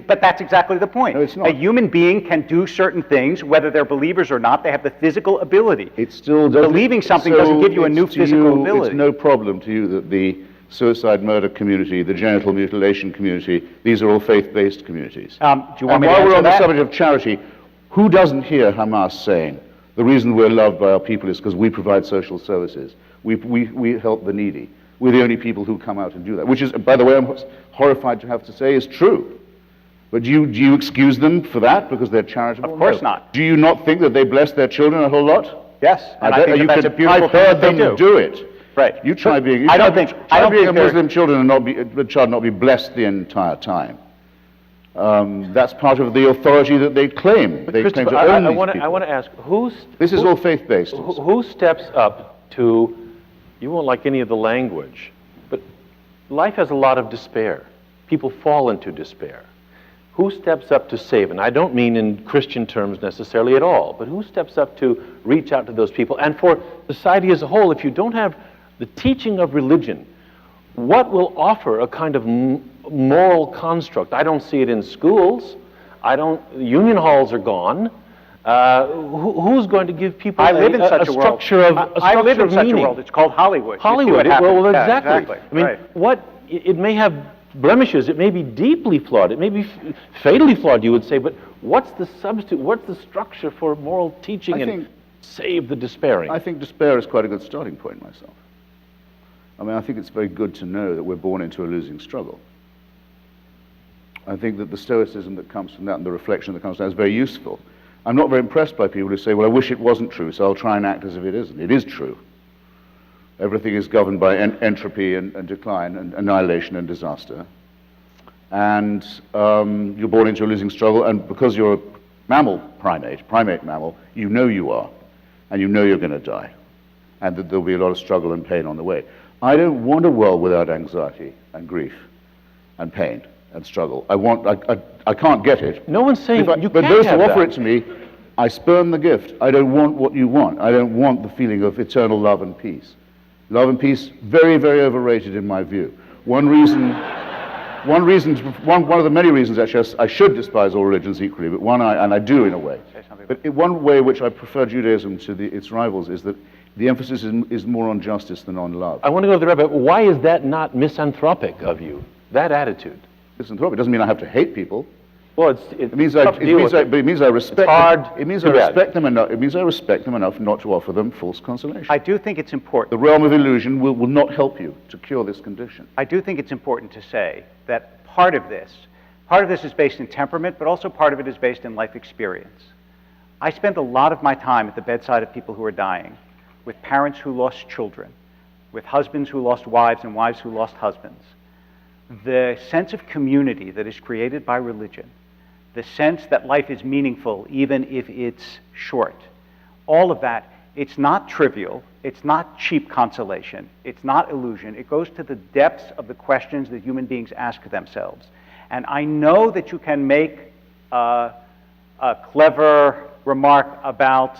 but that's exactly the point. No, it's not. A human being can do certain things, whether they're believers or not. They have the physical ability. It still doesn't. Believing something doesn't give you a it's new to physical you, ability. It's no problem to you that the suicide murder community, the genital mutilation community, these are all faith-based communities. Do you want And me to while we're answer on the that? subject of charity, who doesn't hear Hamas saying, the reason we're loved by our people is because we provide social services. We help the needy. We're the only people who come out and do that, which is, by the way, I'm horrified to have to say is true. But do you excuse them for that because they're charitable? Of course No. not. Do you not think that they bless their children a whole lot? Yes, and I think you that that's a could- beautiful I've thing heard that they them do. it. Right. You try But being. I don't think a they're- Muslim children and not be a child not be blessed the entire time. That's part of the authority that they claim. They claim Christopher, to own I these want people. to ask, This is all faith-based. who steps up to, you won't like any of the language, but life has a lot of despair. People fall into despair. Who steps up to save? And I don't mean in Christian terms necessarily at all, but who steps up to reach out to those people? And for society as a whole, if you don't have the teaching of religion, what will offer a kind of moral construct? I don't see it in schools. Union halls are gone. Who's going to give people I live in such a world. structure of I live in of such a meaning? world. It's called Hollywood. You see Hollywood. what happens. Well, Yeah, exactly. I mean, right. it may have blemishes. It may be deeply flawed. It may be fatally flawed, you would say. But what's the substitute? What's the structure for moral teaching I and think- save the despairing? I think despair is quite a good starting point myself. I mean, I think it's very good to know that we're born into a losing struggle. I think that the stoicism that comes from that and the reflection that comes from that is very useful. I'm not very impressed by people who say, well, I wish it wasn't true, so I'll try and act as if it isn't. It is true. Everything is governed by entropy and decline and annihilation and disaster. And you're born into a losing struggle, and because you're a primate mammal, you know you are, and you know you're going to die, and that there'll be a lot of struggle and pain on the way. I don't want a world without anxiety and grief and pain and struggle. I can't get it. No one's saying you but can't those have who offer that. it to me, I spurn the gift. I don't want what you want. I don't want the feeling of eternal love and peace. Love and peace, very, very overrated in my view. One of the many reasons, actually, I should despise all religions equally, but and I do in a way. But one way in which I prefer Judaism to its rivals is that the emphasis is more on justice than on love. I want to go to the Rabbi. Why is that not misanthropic of you, that attitude? Misanthropic doesn't mean I have to hate people. Well, it means I respect. hard. It means I respect them enough. It means I respect them enough not to offer them false consolation. I do think it's important. The realm of illusion will not help you to cure this condition. I do think it's important to say that part of this is based in temperament, but also part of it is based in life experience. I spend a lot of my time at the bedside of people who are dying, with parents who lost children, with husbands who lost wives and wives who lost husbands. The sense of community that is created by religion, the sense that life is meaningful even if it's short, all of that, it's not trivial, it's not cheap consolation, it's not illusion. It goes to the depths of the questions that human beings ask themselves. And I know that you can make a clever remark about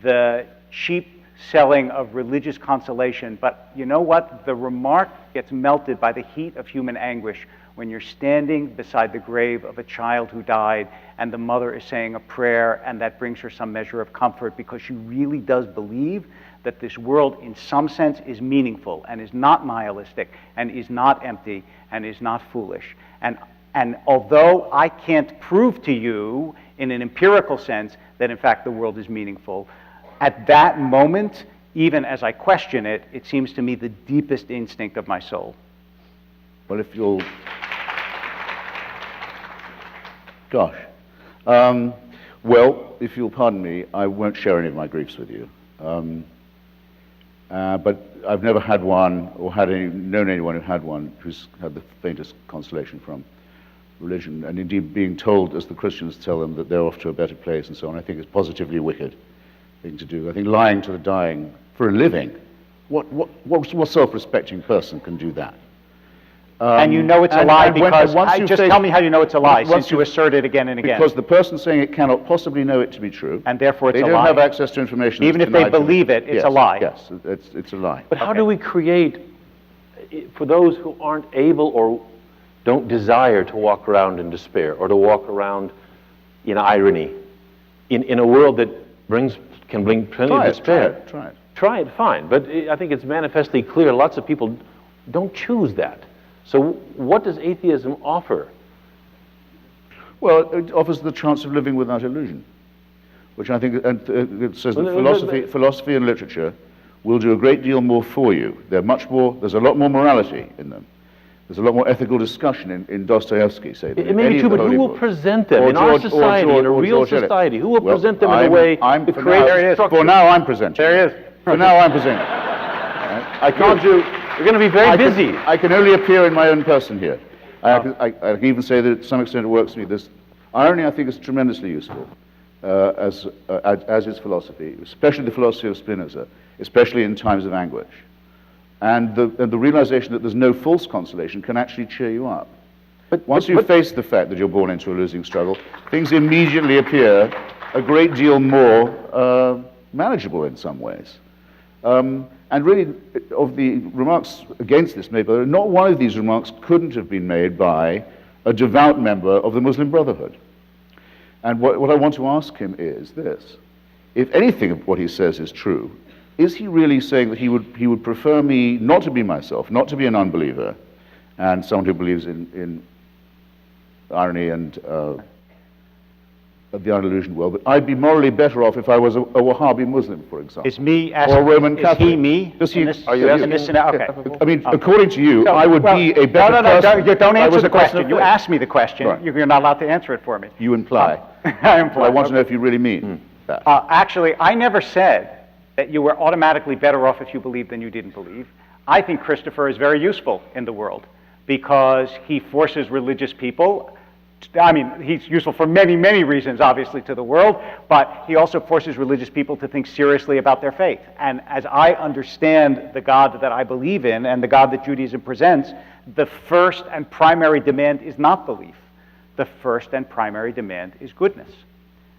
the cheap selling of religious consolation, but you know what? The remark gets melted by the heat of human anguish when you're standing beside the grave of a child who died and the mother is saying a prayer, and that brings her some measure of comfort because she really does believe that this world in some sense is meaningful and is not nihilistic and is not empty and is not foolish. And although I can't prove to you in an empirical sense that in fact the world is meaningful, at that moment, even as I question it, it seems to me the deepest instinct of my soul. Well, if you'll... Gosh. Well, if you'll pardon me, I won't share any of my griefs with you. But I've never had one, or known anyone who had one, who's had the faintest consolation from religion. And indeed, being told, as the Christians tell them, that they're off to a better place and so on, I think is positively wicked thing to do. I think lying to the dying for a living, what self-respecting person can do that? And you know it's a lie because, tell me how you know it's a lie, since you assert it again and again. Because the person saying it cannot possibly know it to be true. And therefore it's a lie. They don't have access to information. Even if they believe it, it's a lie. Yes, it's a lie. But how do we create, for those who aren't able or don't desire to walk around in despair or to walk around in irony, in a world that can bring plenty of despair? Try it, fine. But I think it's manifestly clear lots of people don't choose that. So what does atheism offer? Well, it offers the chance of living without illusion, which I think it says that philosophy and literature will do a great deal more for you. There's a lot more morality in them. There's a lot more ethical discussion in Dostoevsky, say. It may be true, but who will present them in our society, in a real society? Who will present them in a way to create structure? For now, I'm presenting. There he is. For now, I'm presenting. I can't do... You're going to be very busy. I can only appear in my own person here. I can even say that to some extent it works for me. This irony, I think, is tremendously useful, as is philosophy, especially the philosophy of Spinoza, especially in times of anguish. And the realization that there's no false consolation can actually cheer you up. Once you face the fact that you're born into a losing struggle, things immediately appear a great deal more manageable in some ways. And really, of the remarks against this made, not one of these remarks couldn't have been made by a devout member of the Muslim Brotherhood. And what I want to ask him is this: if anything of what he says is true, is he really saying that he would prefer me not to be myself, not to be an unbeliever, and someone who believes in irony and of the unillusioned world, but I'd be morally better off if I was a Wahhabi Muslim, for example. Is me or asking, a Roman is Catholic. he me? Does he, Are you asking? Okay. I mean, according to you, So, I would be a better person. Don't if I was answer a the person of question. You faith. asked me the question. Right. You're not allowed to answer it for me. You imply. I imply. But I want to know if you really mean that. Actually, I never said that you were automatically better off if you believed than you didn't believe. I think Christopher is very useful in the world because he forces religious people. I mean, he's useful for many, many reasons, obviously, to the world, but he also forces religious people to think seriously about their faith. And as I understand the God that I believe in and the God that Judaism presents, the first and primary demand is not belief. The first and primary demand is goodness.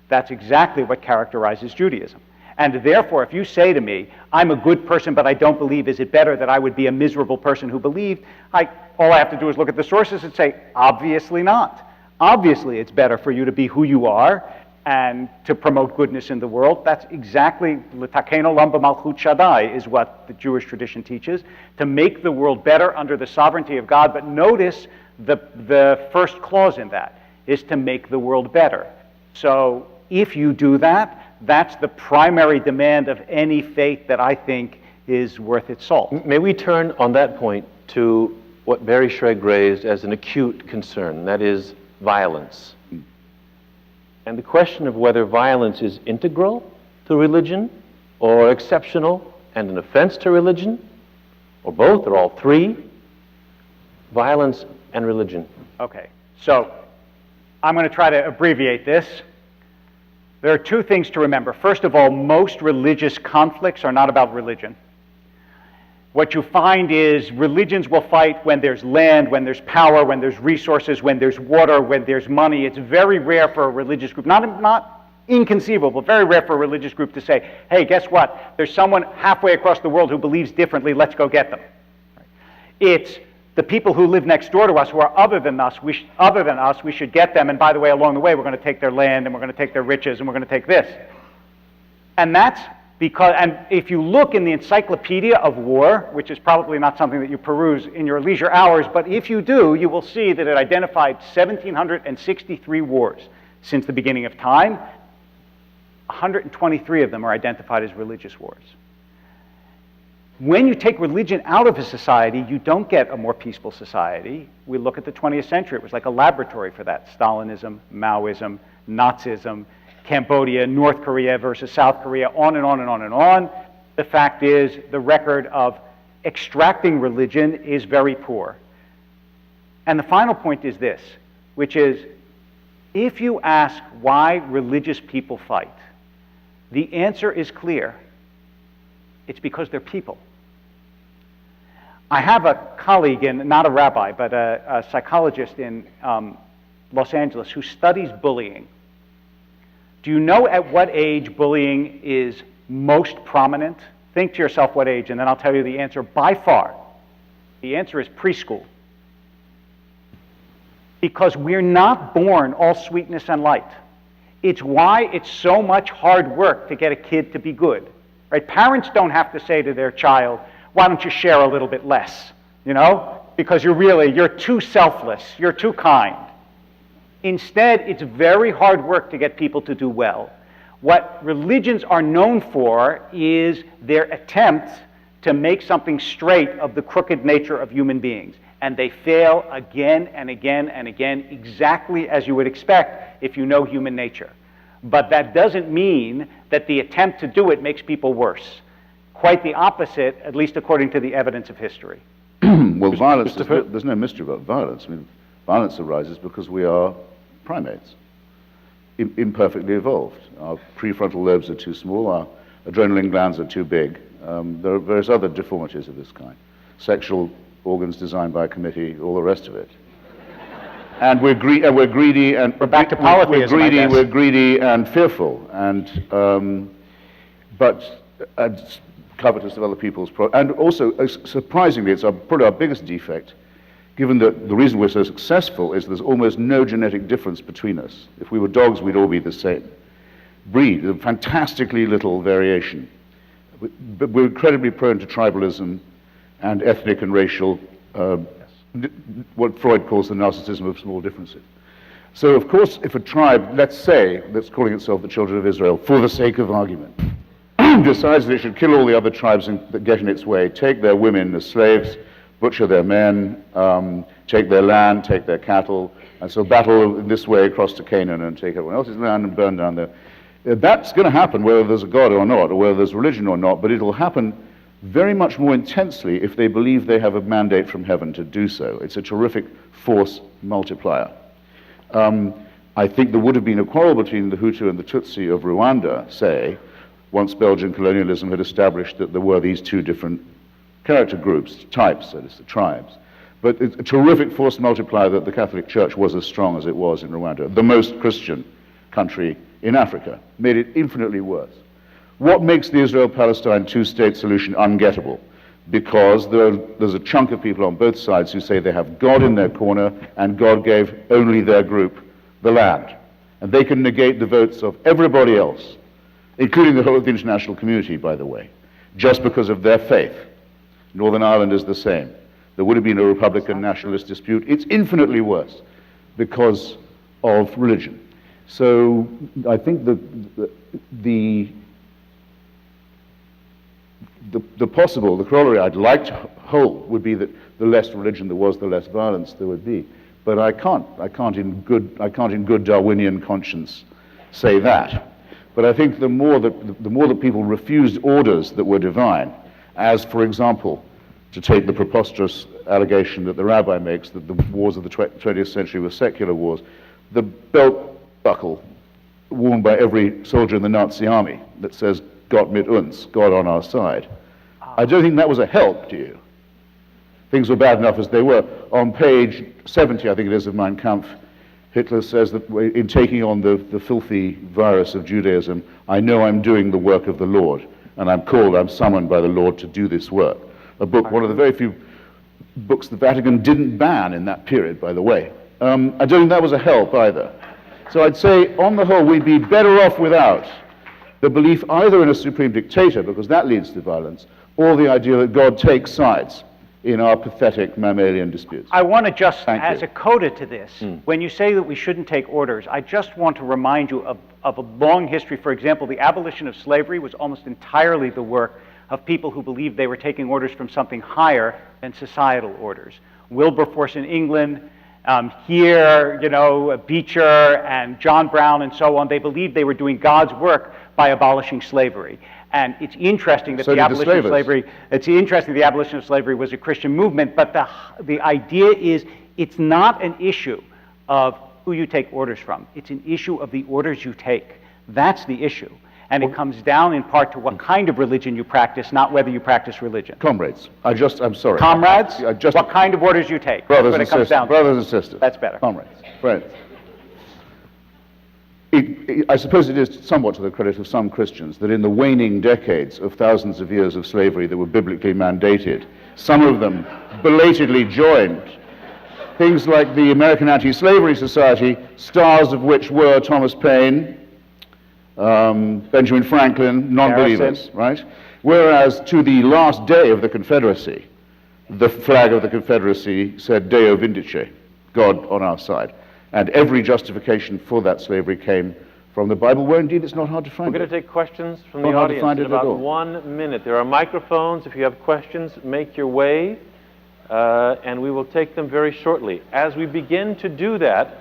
That's exactly what characterizes Judaism. And therefore, if you say to me, I'm a good person, but I don't believe, is it better that I would be a miserable person who believed? All I have to do is look at the sources and say, obviously not. Obviously, it's better for you to be who you are and to promote goodness in the world. That's exactly, l'takeno olam b'malchut Shaddai is what the Jewish tradition teaches, to make the world better under the sovereignty of God. But notice the first clause in that is to make the world better. So if you do that, that's the primary demand of any faith that I think is worth its salt. May we turn on that point to what Barry Schregg raised as an acute concern, that is violence. And the question of whether violence is integral to religion or exceptional and an offense to religion, or both or all three, violence and religion. Okay, so I'm going to try to abbreviate this. There are two things to remember. First of all, most religious conflicts are not about religion. What you find is religions will fight when there's land, when there's power, when there's resources, when there's water, when there's money. It's very rare for a religious group, not inconceivable, very rare for a religious group to say, hey, guess what? There's someone halfway across the world who believes differently, let's go get them. It's the people who live next door to us who are other than us, we should get them, and by the way, along the way, we're going to take their land, and we're going to take their riches, and we're going to take this. And that's because, and if you look in the Encyclopedia of War, which is probably not something that you peruse in your leisure hours, but if you do, you will see that it identified 1,763 wars since the beginning of time. 123 of them are identified as religious wars. When you take religion out of a society, you don't get a more peaceful society. We look at the 20th century. It was like a laboratory for that. Stalinism, Maoism, Nazism, Cambodia, North Korea versus South Korea, on and on and on and on. The fact is, the record of extracting religion is very poor. And the final point is this, which is, if you ask why religious people fight, the answer is clear. It's because they're people. I have a colleague, not a rabbi, but a psychologist in Los Angeles who studies bullying. Do you know at what age bullying is most prominent? Think to yourself what age, and then I'll tell you the answer by far. The answer is preschool. Because we're not born all sweetness and light. It's why it's so much hard work to get a kid to be good. Right? Parents don't have to say to their child, why don't you share a little bit less? You know? Because you're too selfless, you're too kind. Instead, it's very hard work to get people to do well. What religions are known for is their attempt to make something straight of the crooked nature of human beings. And they fail again and again and again, exactly as you would expect if you know human nature. But that doesn't mean that the attempt to do it makes people worse. Quite the opposite, at least according to the evidence of history. Well, violence, there's no mystery about violence. I mean, violence arises because we are primates, imperfectly evolved. Our prefrontal lobes are too small, our adrenaline glands are too big. There are various other deformities of this kind. Sexual organs designed by a committee, all the rest of it. And we're greedy, and we're back to polytheism, we're greedy and fearful, and covetous of other people's and also, surprisingly, it's probably our biggest defect, given that the reason we're so successful is there's almost no genetic difference between us. If we were dogs, we'd all be the same. Breed, there's fantastically little variation. But we're incredibly prone to tribalism and ethnic and racial, what Freud calls the narcissism of small differences. So, of course, if a tribe, let's say, that's calling itself the Children of Israel, for the sake of argument, decides that it should kill all the other tribes that get in its way, take their women as slaves, butcher their men, take their land, take their cattle, and so battle in this way across to Canaan and take everyone else's land and burn down there. That's going to happen whether there's a God or not, or whether there's religion or not, but it'll happen very much more intensely if they believe they have a mandate from heaven to do so. It's a terrific force multiplier. I think there would have been a quarrel between the Hutu and the Tutsi of Rwanda, say, once Belgian colonialism had established that there were these two different character groups, types, that is, the tribes. But it's a terrific force multiplier that the Catholic Church was as strong as it was in Rwanda, the most Christian country in Africa, made it infinitely worse. What makes the Israel-Palestine two-state solution ungettable? Because there's a chunk of people on both sides who say they have God in their corner and God gave only their group the land. And they can negate the votes of everybody else, including the whole of the international community, by the way, just because of their faith. Northern Ireland is the same. There would have been a Republican nationalist dispute. It's infinitely worse because of religion. So I think the corollary I'd like to hold would be that the less religion there was, the less violence there would be. But I can't in good Darwinian conscience say that. But I think the more that people refused orders that were divine, as for example, to take the preposterous allegation that the Rabbi makes that the wars of the 20th century were secular wars, the belt buckle worn by every soldier in the Nazi army that says Gott mit uns, God on our side. I don't think that was a help to you. Things were bad enough as they were. On page 70, I think it is, of Mein Kampf, Hitler says that in taking on the filthy virus of Judaism, I know I'm doing the work of the Lord, and I'm summoned by the Lord to do this work. A book, one of the very few books the Vatican didn't ban in that period, by the way. I don't think that was a help either. So I'd say, on the whole, we'd be better off without the belief either in a supreme dictator, because that leads to violence, or the idea that God takes sides in our pathetic mammalian disputes. I want to just, as a coda to this, when you say that we shouldn't take orders, I just want to remind you of a long history. For example, the abolition of slavery was almost entirely the work of people who believed they were taking orders from something higher than societal orders. Wilberforce in England, here, Beecher and John Brown and so on, they believed they were doing God's work by abolishing slavery. And it's interesting that the abolition of slavery was a Christian movement, but the idea is it's not an issue of who you take orders from. It's an issue of the orders you take. That's the issue. And it comes down in part to what kind of religion you practice, not whether you practice religion. Comrades, I'm sorry. Comrades, what kind of orders you take. Brothers and sisters. Brothers and sisters. That's better. Comrades, friends. I suppose it is somewhat to the credit of some Christians that in the waning decades of thousands of years of slavery that were biblically mandated, some of them belatedly joined things like the American Anti-Slavery Society, stars of which were Thomas Paine, Benjamin Franklin, non-believers, right? Whereas to the last day of the Confederacy, the flag of the Confederacy said Deo Vindice, God on our side. And every justification for that slavery came from the Bible, where indeed it's not hard to find. We're going to take questions from the Not hard to audience find in it at about all. 1 minute. There are microphones. If you have questions, make your way, and we will take them very shortly. As we begin to do that,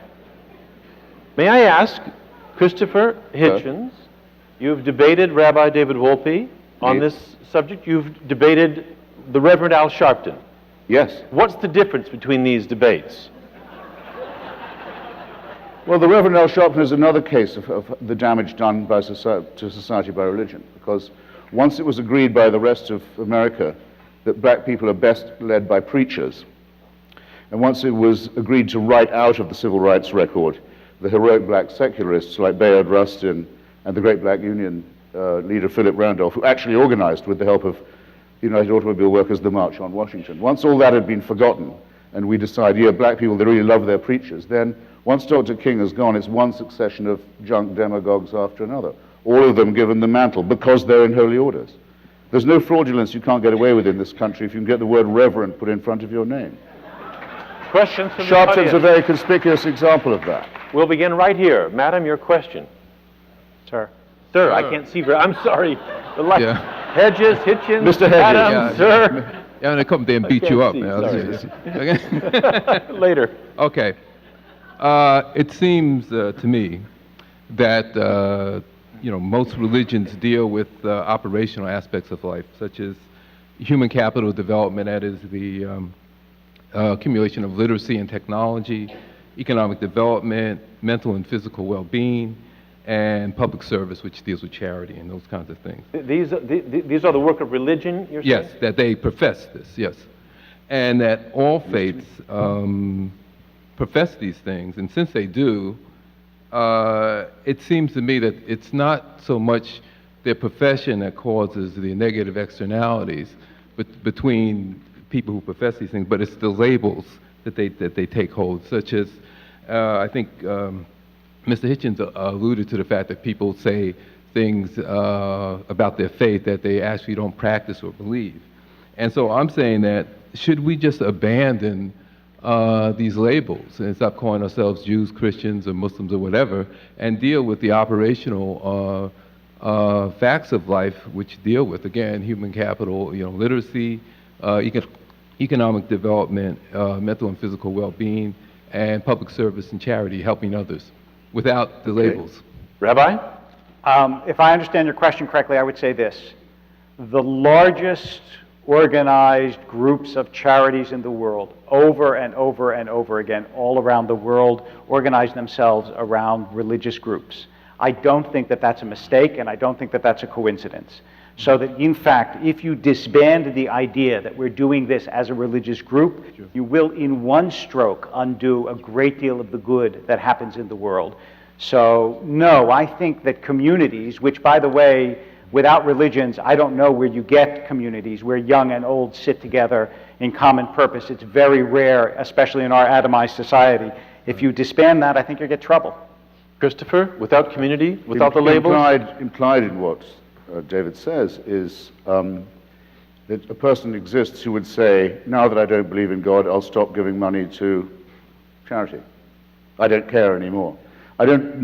may I ask, Christopher Hitchens, you've debated Rabbi David Wolpe on this subject. You've debated the Reverend Al Sharpton. Yes. What's the difference between these debates? Well, the Reverend Al Sharpton is another case of the damage done by to society by religion, because once it was agreed by the rest of America that black people are best led by preachers, and once it was agreed to write out of the civil rights record the heroic black secularists like Bayard Rustin and the great black union leader Philip Randolph, who actually organized with the help of the United Automobile Workers the March on Washington. Once all that had been forgotten, and we decided, yeah, black people, they really love their preachers, then once Dr. King has gone, it's one succession of junk demagogues after another, all of them given the mantle because they're in holy orders. There's no fraudulence you can't get away with in this country if you can get the word reverend put in front of your name. Questions from the Sharpton's audience? a very conspicuous example of that. We'll begin right here. Madam, your question. Sir. Sir, I can't see very, I'm sorry. The light. Yeah. Hedges, Hitchens, Mr. Hedges. Madam, Yeah, sir. Yeah, I'm gonna come there and beat you up, see, man. sorry. Okay. Later. Okay. It seems to me that most religions deal with operational aspects of life, such as human capital development, that is the accumulation of literacy and technology, economic development, mental and physical well-being, and public service, which deals with charity and those kinds of things. These are the work of religion, you're saying? Yes, that they profess this, yes. And that all faiths profess these things, and since they do, it seems to me that it's not so much their profession that causes the negative externalities between people who profess these things, but it's the labels that they take hold, such as, I think Mr. Hitchens alluded to the fact that people say things about their faith that they actually don't practice or believe. And so I'm saying that should we just abandon these labels and stop calling ourselves Jews, Christians, or Muslims, or whatever, and deal with the operational facts of life, which deal with, again, human capital, literacy, economic development, mental and physical well-being, and public service and charity, helping others, without the labels. Rabbi? If I understand your question correctly, I would say this. The largest organized groups of charities in the world, over and over and over again, all around the world, organize themselves around religious groups. I don't think that that's a mistake, and I don't think that that's a coincidence. So that, in fact, if you disband the idea that we're doing this as a religious group, you will, in one stroke, undo a great deal of the good that happens in the world. So, no, I think that communities, which, by the way, without religions, I don't know where you get communities where young and old sit together in common purpose. It's very rare, especially in our atomized society. If you disband that, I think you'll get trouble. Christopher, without community, without the labels? Implied in what David says is that a person exists who would say, now that I don't believe in God, I'll stop giving money to charity. I don't care anymore. I don't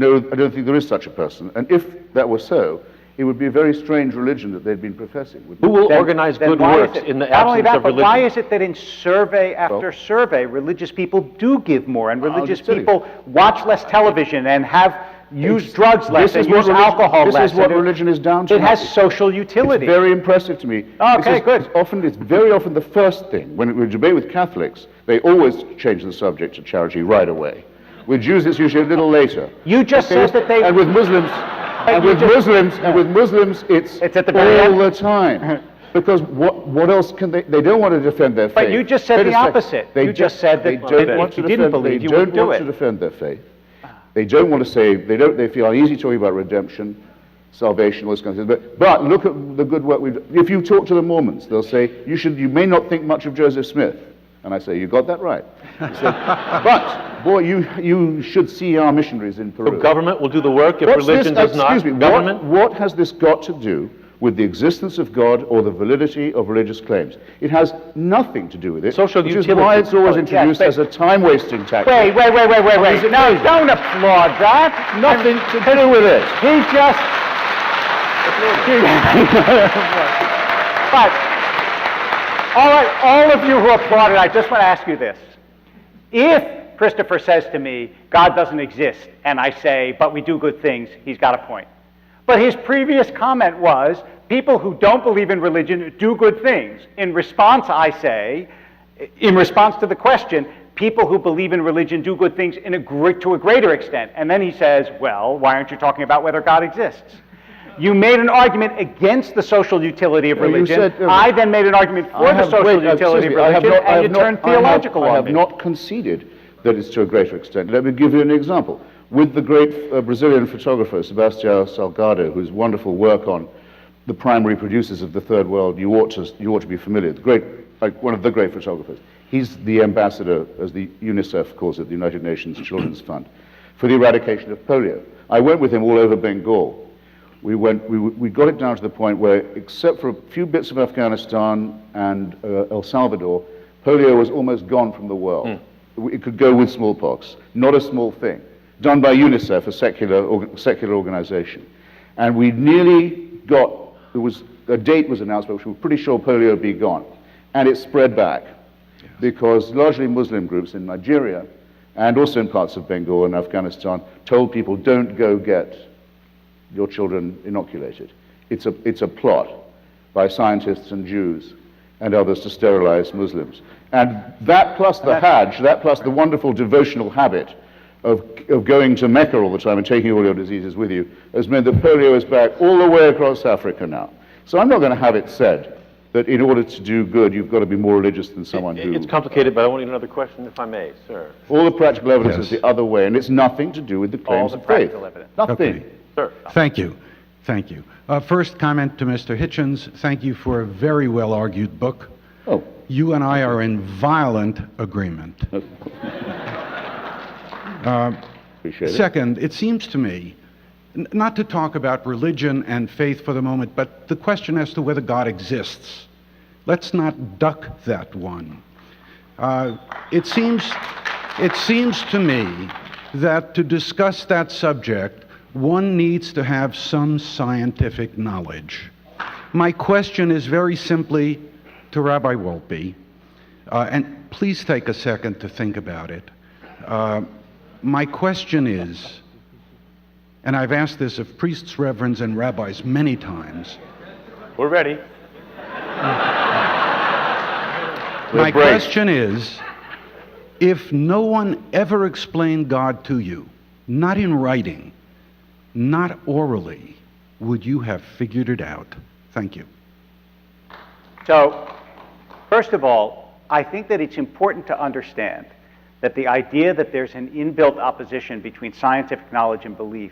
think there is such a person. And if that were so, it would be a very strange religion that they'd been professing. Who will organize good works in the not only absence that, of but religion? why is it that in survey after survey, religious people do give more, and religious people watch less television and use drugs less and use alcohol less? This is what religion is down to. It has social utility. It's very impressive to me. Okay, good. It's very often the first thing. When we debate with Catholics, they always change the subject to charity right away. With Jews, it's usually a little later. You just said that they... And with Muslims... And with Muslims, it's at the very all the time. Because what else can they don't want to defend their faith. But you just said the opposite. You just said that if you didn't believe, you wouldn't do it. They don't want to defend their faith. They don't want to say, they feel uneasy talking about redemption, salvation, all this kind of thing. But look at the good work we've done. If you talk to the Mormons, they'll say, you may not think much of Joseph Smith. And I say, you got that right. Say, but, boy, you should see our missionaries in Peru. So government will do the work if religion does not? Excuse me, government? What has this got to do with the existence of God or the validity of religious claims? It has nothing to do with it. Social which utility. is why it's always introduced as a time-wasting tactic. Wait. No, don't applaud that. Nothing to do with it. He just... But... All right, all of you who applauded, I just want to ask you this. If Christopher says to me, God doesn't exist, and I say, but we do good things, he's got a point. But his previous comment was, people who don't believe in religion do good things. In response, I say, in response to the question, people who believe in religion do good things to a greater extent. And then he says, well, why aren't you talking about whether God exists? You made an argument against the social utility of religion. I then made an argument for the social utility of religion, and you turned theological on me. I have not conceded that it's to a greater extent. Let me give you an example. With the great Brazilian photographer, Sebastião Salgado, whose wonderful work on the primary producers of the Third World, you ought to be familiar. One of the great photographers. He's the ambassador, as the UNICEF calls it, the United Nations Children's Fund, for the eradication of polio. I went with him all over Bengal. We got it down to the point where, except for a few bits of Afghanistan and El Salvador, polio was almost gone from the world. It could go with smallpox, not a small thing. done by UNICEF, a secular organization. And we nearly got, a date was announced, but we were pretty sure polio would be gone. And it spread back because largely Muslim groups in Nigeria and also in parts of Bengal and Afghanistan told people, don't go get your children inoculated. It's a plot by scientists and Jews and others to sterilize Muslims. And that plus the Hajj, that plus the wonderful devotional habit of going to Mecca all the time and taking all your diseases with you has meant that polio is back all the way across Africa now. So I'm not going to have it said that in order to do good, you've got to be more religious than someone who... It's complicated, but I want to get another question, if I may, sir. All the practical evidence is the other way, and it's nothing to do with the claims of faith. Practical evidence. Nothing. Okay. Sir. Thank you. Thank you. First comment to Mr. Hitchens. Thank you for a very well-argued book. Oh. You and I are in violent agreement. Appreciate it. Second, it seems to me, not to talk about religion and faith for the moment, but the question as to whether God exists. Let's not duck that one. It seems to me that to discuss that subject, one needs to have some scientific knowledge. My question is very simply to Rabbi Wolpe, and please take a second to think about it. My question is, and I've asked this of priests, reverends, and rabbis many times. We're ready. My question is, if no one ever explained God to you, not in writing, not orally, would you have figured it out? Thank you. So, first of all, I think that it's important to understand that the idea that there's an inbuilt opposition between scientific knowledge and belief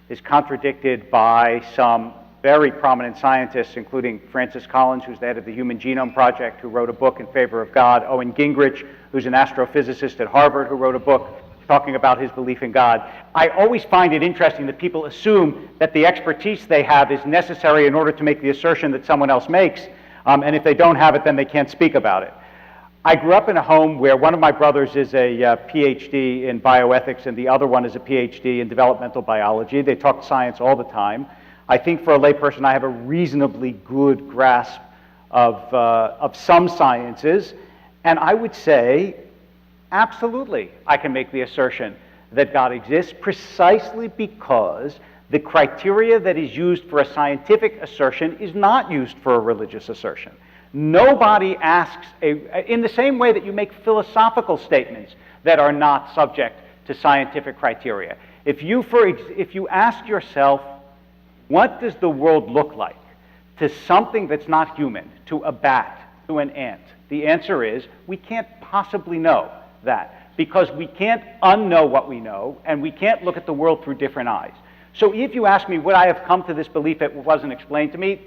is contradicted by some very prominent scientists, including Francis Collins, who's the head of the Human Genome Project, who wrote a book in favor of God, Owen Gingrich, who's an astrophysicist at Harvard, who wrote a book talking about his belief in God. I always find it interesting that people assume that the expertise they have is necessary in order to make the assertion that someone else makes, and if they don't have it, then they can't speak about it. I grew up in a home where one of my brothers is a PhD in bioethics and the other one is a PhD in developmental biology. They talk science all the time. I think for a layperson, I have a reasonably good grasp of some sciences, and I would say, absolutely, I can make the assertion that God exists precisely because the criteria that is used for a scientific assertion is not used for a religious assertion. Nobody asks, in the same way that you make philosophical statements that are not subject to scientific criteria. If you ask yourself, what does the world look like to something that's not human, to a bat, to an ant? The answer is, we can't possibly know that because we can't unknow what we know and we can't look at the world through different eyes. So if you ask me, would I have come to this belief if it wasn't explained to me?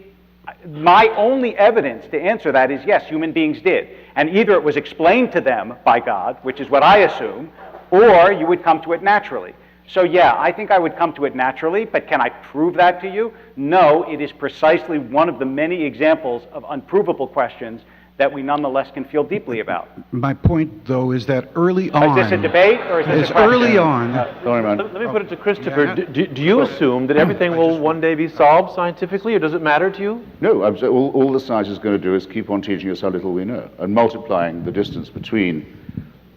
My only evidence to answer that is yes, human beings did. And either it was explained to them by God, which is what I assume, or you would come to it naturally. So yeah, I think I would come to it naturally, but can I prove that to you? No, it is precisely one of the many examples of unprovable questions that we nonetheless can feel deeply about. My point, though, is that early on... Is this a debate or is this a question? Early on... Sorry, man. Let me put it to Christopher. Do you assume that everything will one day be solved scientifically, or does it matter to you? No, all the science is going to do is keep on teaching us how little we know and multiplying the distance between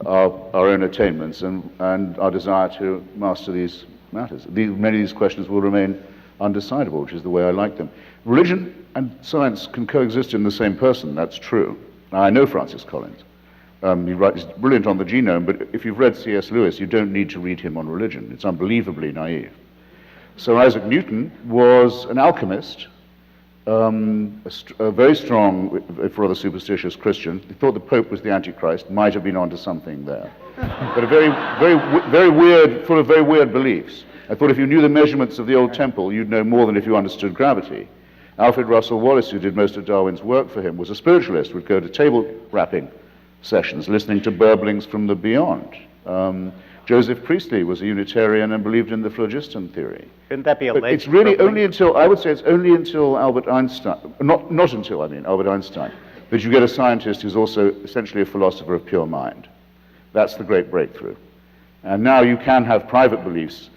our own attainments and our desire to master these matters. Many of these questions will remain undecidable, which is the way I like them. Religion and science can coexist in the same person, that's true. Now, I know Francis Collins. He's brilliant on the genome, but if you've read C.S. Lewis, you don't need to read him on religion. It's unbelievably naive. Sir Isaac Newton was an alchemist, a very strong, if rather superstitious Christian. He thought the Pope was the Antichrist, might have been onto something there. But a very weird, full of very weird beliefs. I thought if you knew the measurements of the old temple, you'd know more than if you understood gravity. Alfred Russel Wallace, who did most of Darwin's work for him, was a spiritualist, would go to table rapping sessions, listening to burblings from the beyond. Joseph Priestley was a Unitarian and believed in the phlogiston theory. Couldn't that be a It's really only until, I would say it's only until Albert Einstein, not until, Albert Einstein, that you get a scientist who's also essentially a philosopher of pure mind. That's the great breakthrough. And now you can have private beliefs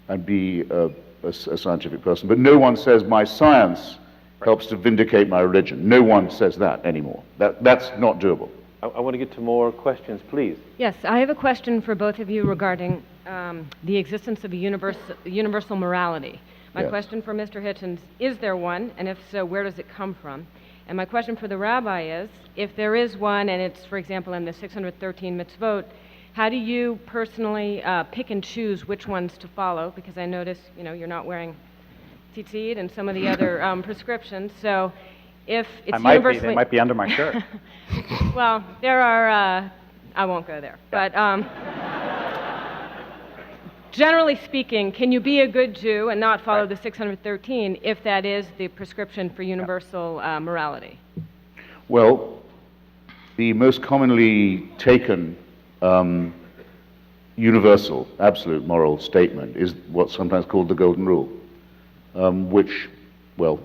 and be a scientific person, but no one says my science helps to vindicate my religion. No one says that anymore. That's not doable. I want to get to more questions, please. Yes, I have a question for both of you regarding the existence of a universal morality. My Yes. question for Mr. Hitchens, is there one? And if so, where does it come from? And my question for the rabbi is, if there is one, and it's, for example, in the 613 mitzvot, how do you personally pick and choose which ones to follow? Because I notice, you're not wearing tzitzit and some of the other prescriptions. So if it's universally... They might be under my shirt. Well, there are, I won't go there. But generally speaking, can you be a good Jew and not follow the 613 if that is the prescription for universal morality? Well, the most commonly taken universal, absolute moral statement is what's sometimes called the Golden Rule, which, well,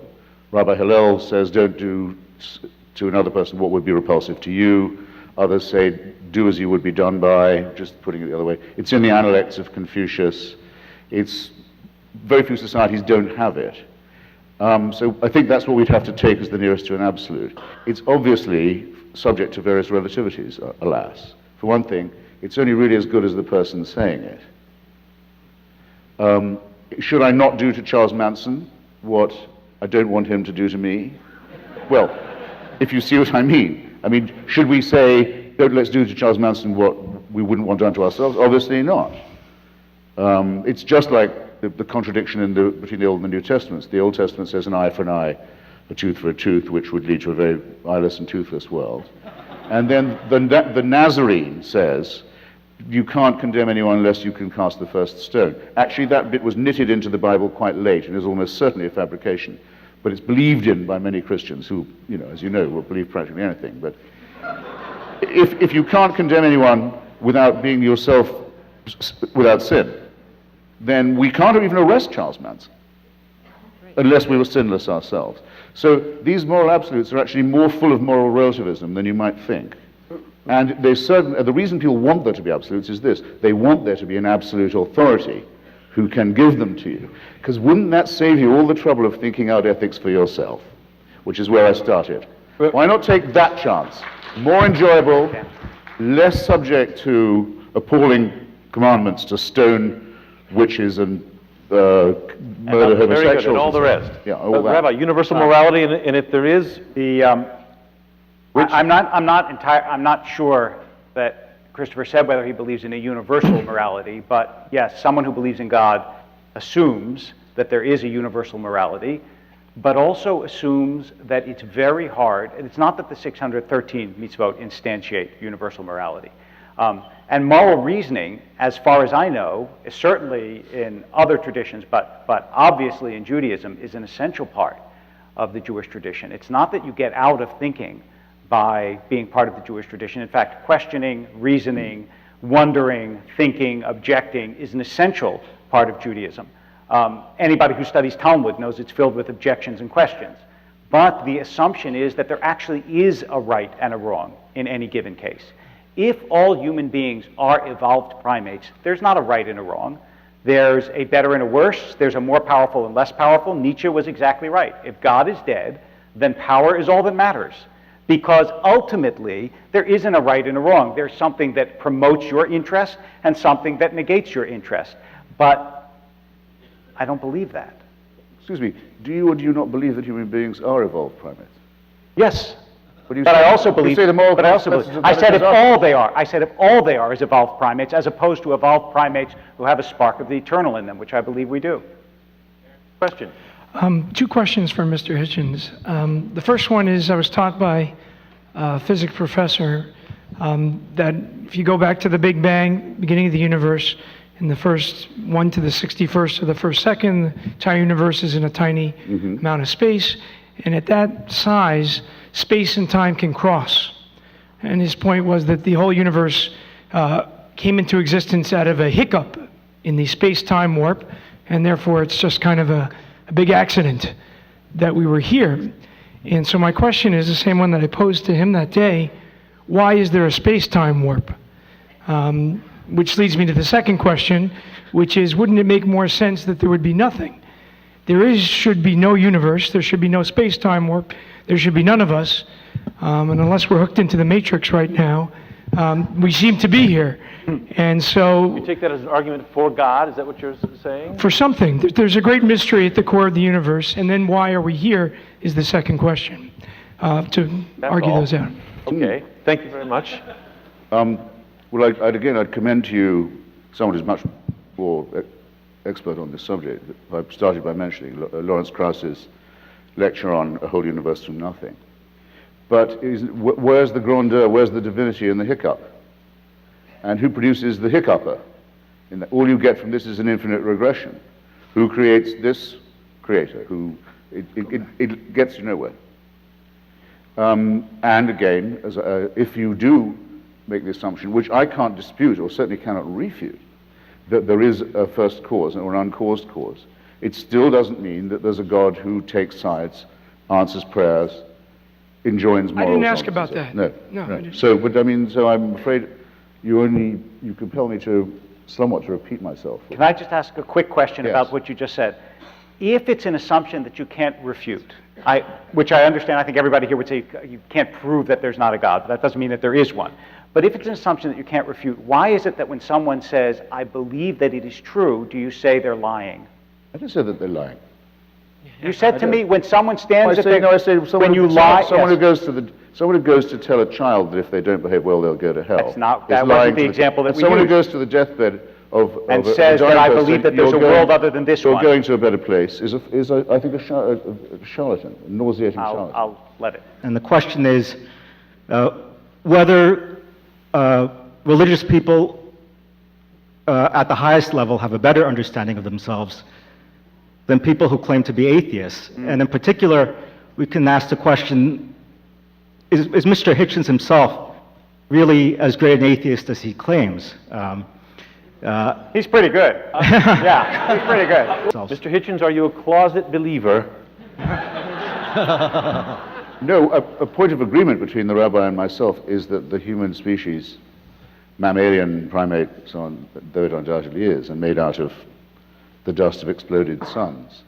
Rabbi Hillel says don't do to another person what would be repulsive to you. Others say do as you would be done by, just putting it the other way. It's in the Analects of Confucius. Very few societies don't have it. So I think that's what we'd have to take as the nearest to an absolute. It's obviously subject to various relativities, alas. For one thing, it's only really as good as the person saying it. Should I not do to Charles Manson what I don't want him to do to me? Well, if you see what I mean. I mean, should we say, let's do to Charles Manson what we wouldn't want done to ourselves? Obviously not. It's just like the contradiction between the Old and the New Testaments. The Old Testament says an eye for an eye, a tooth for a tooth, which would lead to a very eyeless and toothless world. And then the Nazarene says, you can't condemn anyone unless you can cast the first stone. Actually, that bit was knitted into the Bible quite late and is almost certainly a fabrication. But it's believed in by many Christians who, as you know, will believe practically anything. But if you can't condemn anyone without being yourself without sin, then we can't even arrest Charles Manson unless we were sinless ourselves. So these moral absolutes are actually more full of moral relativism than you might think. And the reason people want there to be absolutes is this. They want there to be an absolute authority who can give them to you. Because wouldn't that save you all the trouble of thinking out ethics for yourself? Which is where I started. Why not take that chance? More enjoyable, less subject to appalling commandments to stone witches and murder homosexuals. Very good, and all the rest. Yeah, all that. Rabbi, universal morality, and if there is... I'm not sure that Christopher said whether he believes in a universal morality, but yes, someone who believes in God assumes that there is a universal morality, but also assumes that it's very hard, and it's not that the 613 mitzvot instantiate universal morality. And moral reasoning, as far as I know, is certainly in other traditions, but obviously in Judaism, is an essential part of the Jewish tradition. It's not that you get out of thinking by being part of the Jewish tradition. In fact, questioning, reasoning, wondering, thinking, objecting is an essential part of Judaism. Anybody who studies Talmud knows it's filled with objections and questions. But the assumption is that there actually is a right and a wrong in any given case. If all human beings are evolved primates, there's not a right and a wrong. There's a better and a worse. There's a more powerful and less powerful. Nietzsche was exactly right. If God is dead, then power is all that matters. Because ultimately, there isn't a right and a wrong. There's something that promotes your interest and something that negates your interest. But I don't believe that. Excuse me, do you or do you not believe that human beings are evolved primates? Yes. But I also believe. I said if all they are. I said if all they are is evolved primates, as opposed to evolved primates who have a spark of the eternal in them, which I believe we do. Question. Two questions for Mr. Hitchens. The first one is I was taught by a physics professor that if you go back to the Big Bang, beginning of the universe, in the first 1 to the 61st of the first second, the entire universe is in a tiny amount of space, and at that size, space and time can cross. And his point was that the whole universe came into existence out of a hiccup in the space-time warp, and therefore it's just kind of a big accident that we were here. And so my question is the same one that I posed to him that day. Why is there a space-time warp? which leads me to the second question, which is, wouldn't it make more sense that there would be nothing? Should be no universe, there should be no space-time warp, there should be none of us, and unless we're hooked into the matrix right now, we seem to be here. And so... You take that as an argument for God? Is that what you're saying? For something. There's a great mystery at the core of the universe, and then why are we here is the second question, to argue those out. Okay, thank you very much. Well, I'd commend to you someone who's much more expert on this subject. I started by mentioning Lawrence Krauss's lecture on A Whole Universe from Nothing. But where's the grandeur, where's the divinity in the hiccup? And who produces the hiccupper? All you get from this is an infinite regression. Who creates this creator? It gets you nowhere. And again, if you do make the assumption, which I can't dispute or certainly cannot refute, that there is a first cause or an uncaused cause, it still doesn't mean that there's a God who takes sides, answers prayers, enjoins morals. I didn't ask about that. No. I didn't. So I'm afraid you compel me to somewhat to repeat myself. Can I just ask a quick question Yes. about what you just said? If it's an assumption that you can't refute, which I understand, I think everybody here would say you can't prove that there's not a God, but that doesn't mean that there is one. But if it's an assumption that you can't refute, why is it that when someone says, I believe that it is true, do you say they're lying? I didn't say that they're lying. You said to me, when someone stands I say when you lie, someone yes. someone who goes to tell a child that if they don't behave well, they'll go to hell. That wasn't the example that we Someone who used. goes to the deathbed And says that I believe that there's a world other than this one. You're going to a better place is I think, a charlatan, a nauseating charlatan. I'll let it. And the question is whether religious people at the highest level have a better understanding of themselves than people who claim to be atheists. And in particular, we can ask the question, is Mr. Hitchens himself really as great an atheist as he claims? He's pretty good. Yeah, he's pretty good. Mr. Hitchens, are you a closet believer? No, a point of agreement between the rabbi and myself is that the human species, mammalian, primate, so on, though it undoubtedly is, and made out of the dust of exploded suns,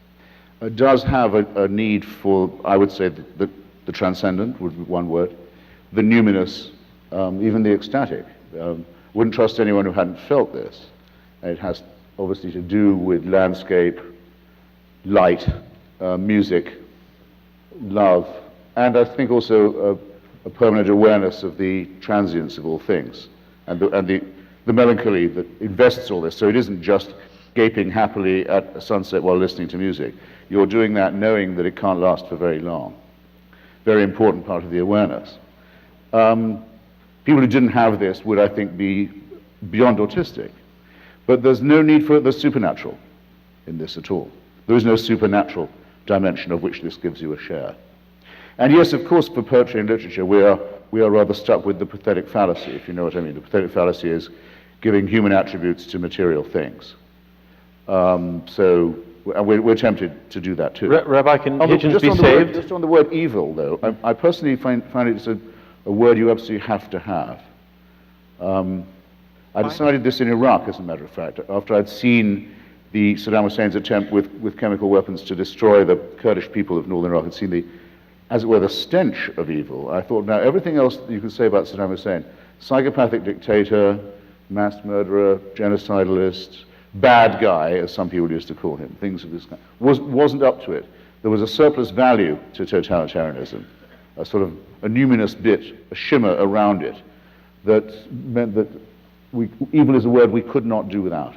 does have a need for, I would say, the transcendent would be one word, the numinous, even the ecstatic. Wouldn't trust anyone who hadn't felt this. And it has obviously to do with landscape, light, music, love, and I think also a permanent awareness of the transience of all things and the melancholy that invests all this. So it isn't just gaping happily at a sunset while listening to music. You're doing that knowing that it can't last for very long. Very important part of the awareness. People who didn't have this would, I think, be beyond autistic. But there's no need for the supernatural in this at all. There is no supernatural dimension of which this gives you a share. And yes, of course, for poetry and literature, we are rather stuck with the pathetic fallacy, if you know what I mean. The pathetic fallacy is giving human attributes to material things. So we're tempted to do that too. Rabbi, can Hitchens be saved? Just on the word evil, though, I personally find it a word you absolutely have to have. I decided this in Iraq, as a matter of fact, after I'd seen the Saddam Hussein's attempt with chemical weapons to destroy the Kurdish people of northern Iraq, had seen the, as it were, the stench of evil. I thought, now everything else that you can say about Saddam Hussein, psychopathic dictator, mass murderer, genocidalist, bad guy, as some people used to call him, things of this kind, wasn't up to it. There was a surplus value to totalitarianism, a sort of a numinous bit, a shimmer around it, that meant that evil is a word we could not do without.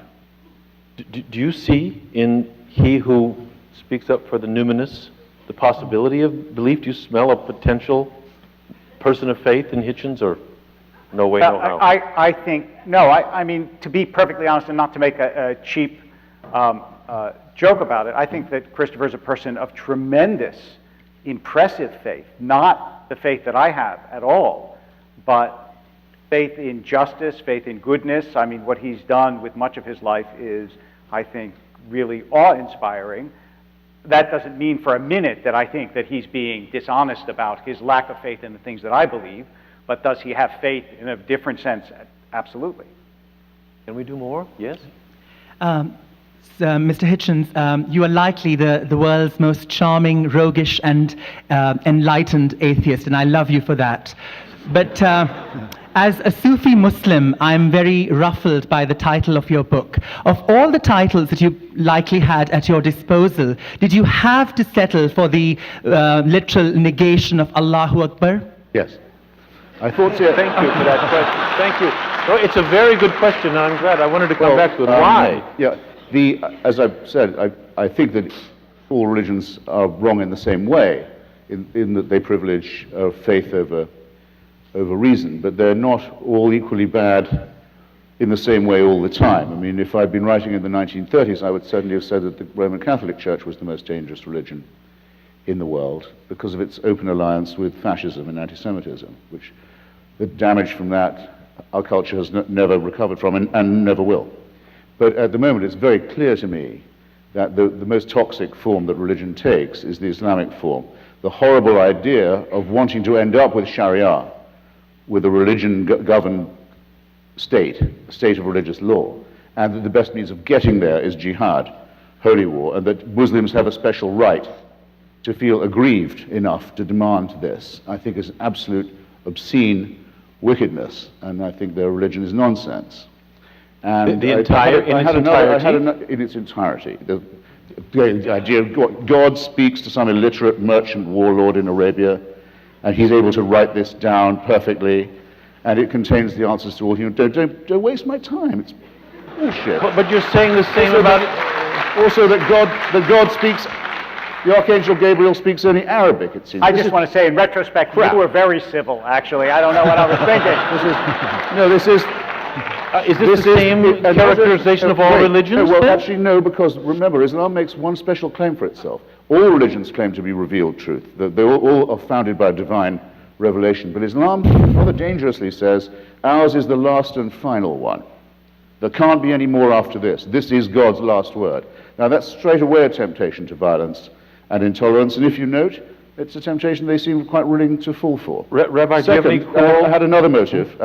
Do you see in he who speaks up for the numinous the possibility of belief? Do you smell a potential person of faith in Hitchens, or no way, no how? I think, no, I mean, to be perfectly honest and not to make a cheap joke about it, I think that Christopher is a person of tremendous, impressive faith, not the faith that I have at all, but faith in justice, faith in goodness. I mean, what he's done with much of his life is, I think, really awe-inspiring. That doesn't mean for a minute that I think that he's being dishonest about his lack of faith in the things that I believe, but does he have faith in a different sense? Absolutely. Can we do more? Yes? Mr. Hitchens, you are likely the world's most charming, roguish, and enlightened atheist, and I love you for that. But as a Sufi Muslim, I'm very ruffled by the title of your book. Of all the titles that you likely had at your disposal, did you have to settle for the literal negation of Allahu Akbar? Yes. I thought so. Thank you for that question. Thank you. No, it's a very good question, and I'm glad. I wanted to come back to it. Why? Yeah. As I've said, I think that all religions are wrong in the same way, in that they privilege faith over reason, but they're not all equally bad in the same way all the time. I mean, if I'd been writing in the 1930s, I would certainly have said that the Roman Catholic Church was the most dangerous religion in the world because of its open alliance with fascism and anti-Semitism, which the damage from that our culture has never recovered from and never will. But at the moment, it's very clear to me that the most toxic form that religion takes is the Islamic form. The horrible idea of wanting to end up with Sharia, with a religion-governed state, a state of religious law, and that the best means of getting there is jihad, holy war, and that Muslims have a special right to feel aggrieved enough to demand this, I think is absolute obscene wickedness, and I think their religion is nonsense. And in its entirety. The idea of God speaks to some illiterate merchant warlord in Arabia, and he's able to write this down perfectly, and it contains the answers to all human. Don't waste my time. It's bullshit. But you're saying the same about also that God speaks. The Archangel Gabriel speaks only Arabic, it seems. I just want to say, in retrospect, you were very civil, actually. I don't know what I was thinking. Is this the same characterization of all religions? Well, actually, no, because remember, Islam makes one special claim for itself. All religions claim to be revealed truth. They all are founded by divine revelation. But Islam rather dangerously says, ours is the last and final one. There can't be any more after this. This is God's last word. Now, that's straight away a temptation to violence and intolerance, and if you note, it's a temptation they seem quite willing to fall for. Rabbi, Second, do you have any I had another motive,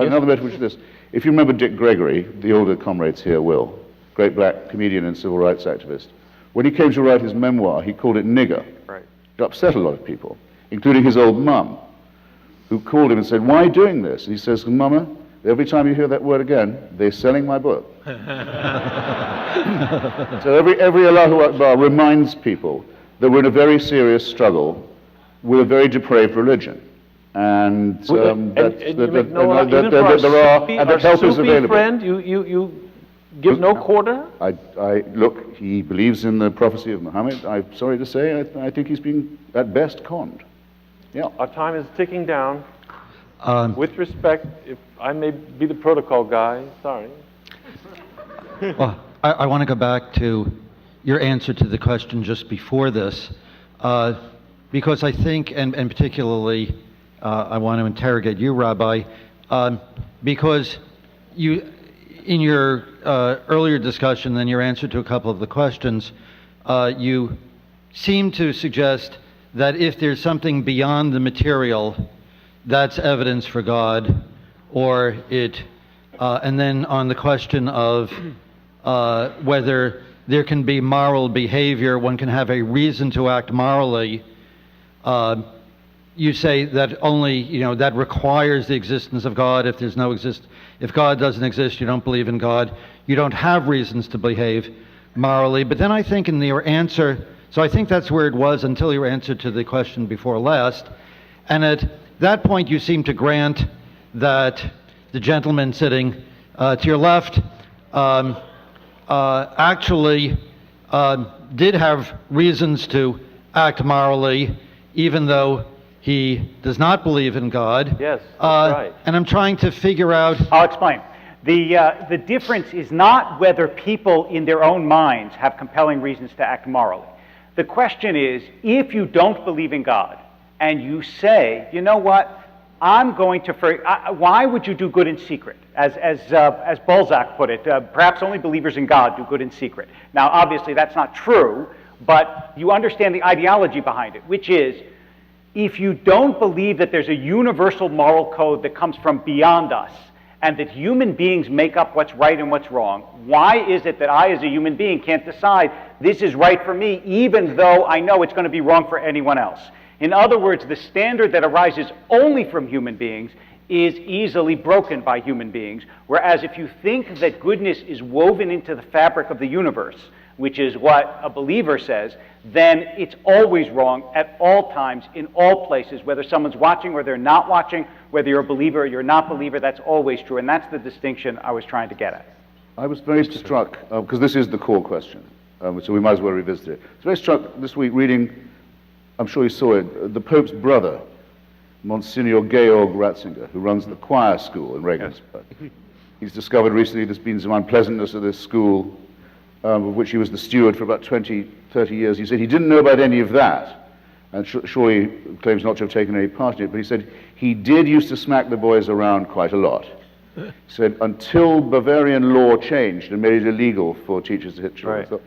which is this. If you remember Dick Gregory, the older comrades here will, great black comedian and civil rights activist, when he came to write his memoir, he called it nigger. Right. It upset a lot of people, including his old mum, who called him and said, why are you doing this? And he says, Mama, every time you hear that word again, they're selling my book. So every Allahu Akbar reminds people that we're in a very serious struggle with a very depraved religion. And that help is available. Friend, you give no quarter? Look, he believes in the prophecy of Muhammad. I'm sorry to say, I think he's being, at best, conned. Yeah. Our time is ticking down. With respect, if I may be the protocol guy, sorry. Well, I want to go back to your answer to the question just before this, because I think, and particularly, I want to interrogate you, Rabbi, because you, in your earlier discussion and your answer to a couple of the questions, you seem to suggest that if there's something beyond the material, that's evidence for God, or it, and then on the question of whether there can be moral behavior, one can have a reason to act morally, you say that only, that requires the existence of God. If there's no if God doesn't exist, you don't believe in God, you don't have reasons to behave morally. But then I think in your answer, so I think that's where it was until your answer to the question before last, and at that point you seem to grant that the gentleman sitting to your left actually did have reasons to act morally, even though he does not believe in God. Yes, that's right. And I'm trying to figure out... I'll explain. The difference is not whether people in their own minds have compelling reasons to act morally. The question is, if you don't believe in God, and you say, you know what, I'm going to... why would you do good in secret? As Balzac put it, perhaps only believers in God do good in secret. Now, obviously, that's not true, but you understand the ideology behind it, which is, if you don't believe that there's a universal moral code that comes from beyond us, and that human beings make up what's right and what's wrong, why is it that I as a human being can't decide this is right for me even though I know it's going to be wrong for anyone else? In other words, the standard that arises only from human beings is easily broken by human beings, whereas if you think that goodness is woven into the fabric of the universe, which is what a believer says, then it's always wrong at all times, in all places, whether someone's watching or they're not watching, whether you're a believer or you're not a believer, that's always true, and that's the distinction I was trying to get at. I was very struck, because this is the core question, so we might as well revisit it. I was very struck this week reading, I'm sure you saw it, the Pope's brother, Monsignor Georg Ratzinger, who runs the choir school in Regensburg. He's discovered recently there's been some unpleasantness at this school, of which he was the steward for about 20, 30 years. He said he didn't know about any of that, and surely claims not to have taken any part in it, but he said he did used to smack the boys around quite a lot. He said, until Bavarian law changed and made it illegal for teachers to hit children. I thought,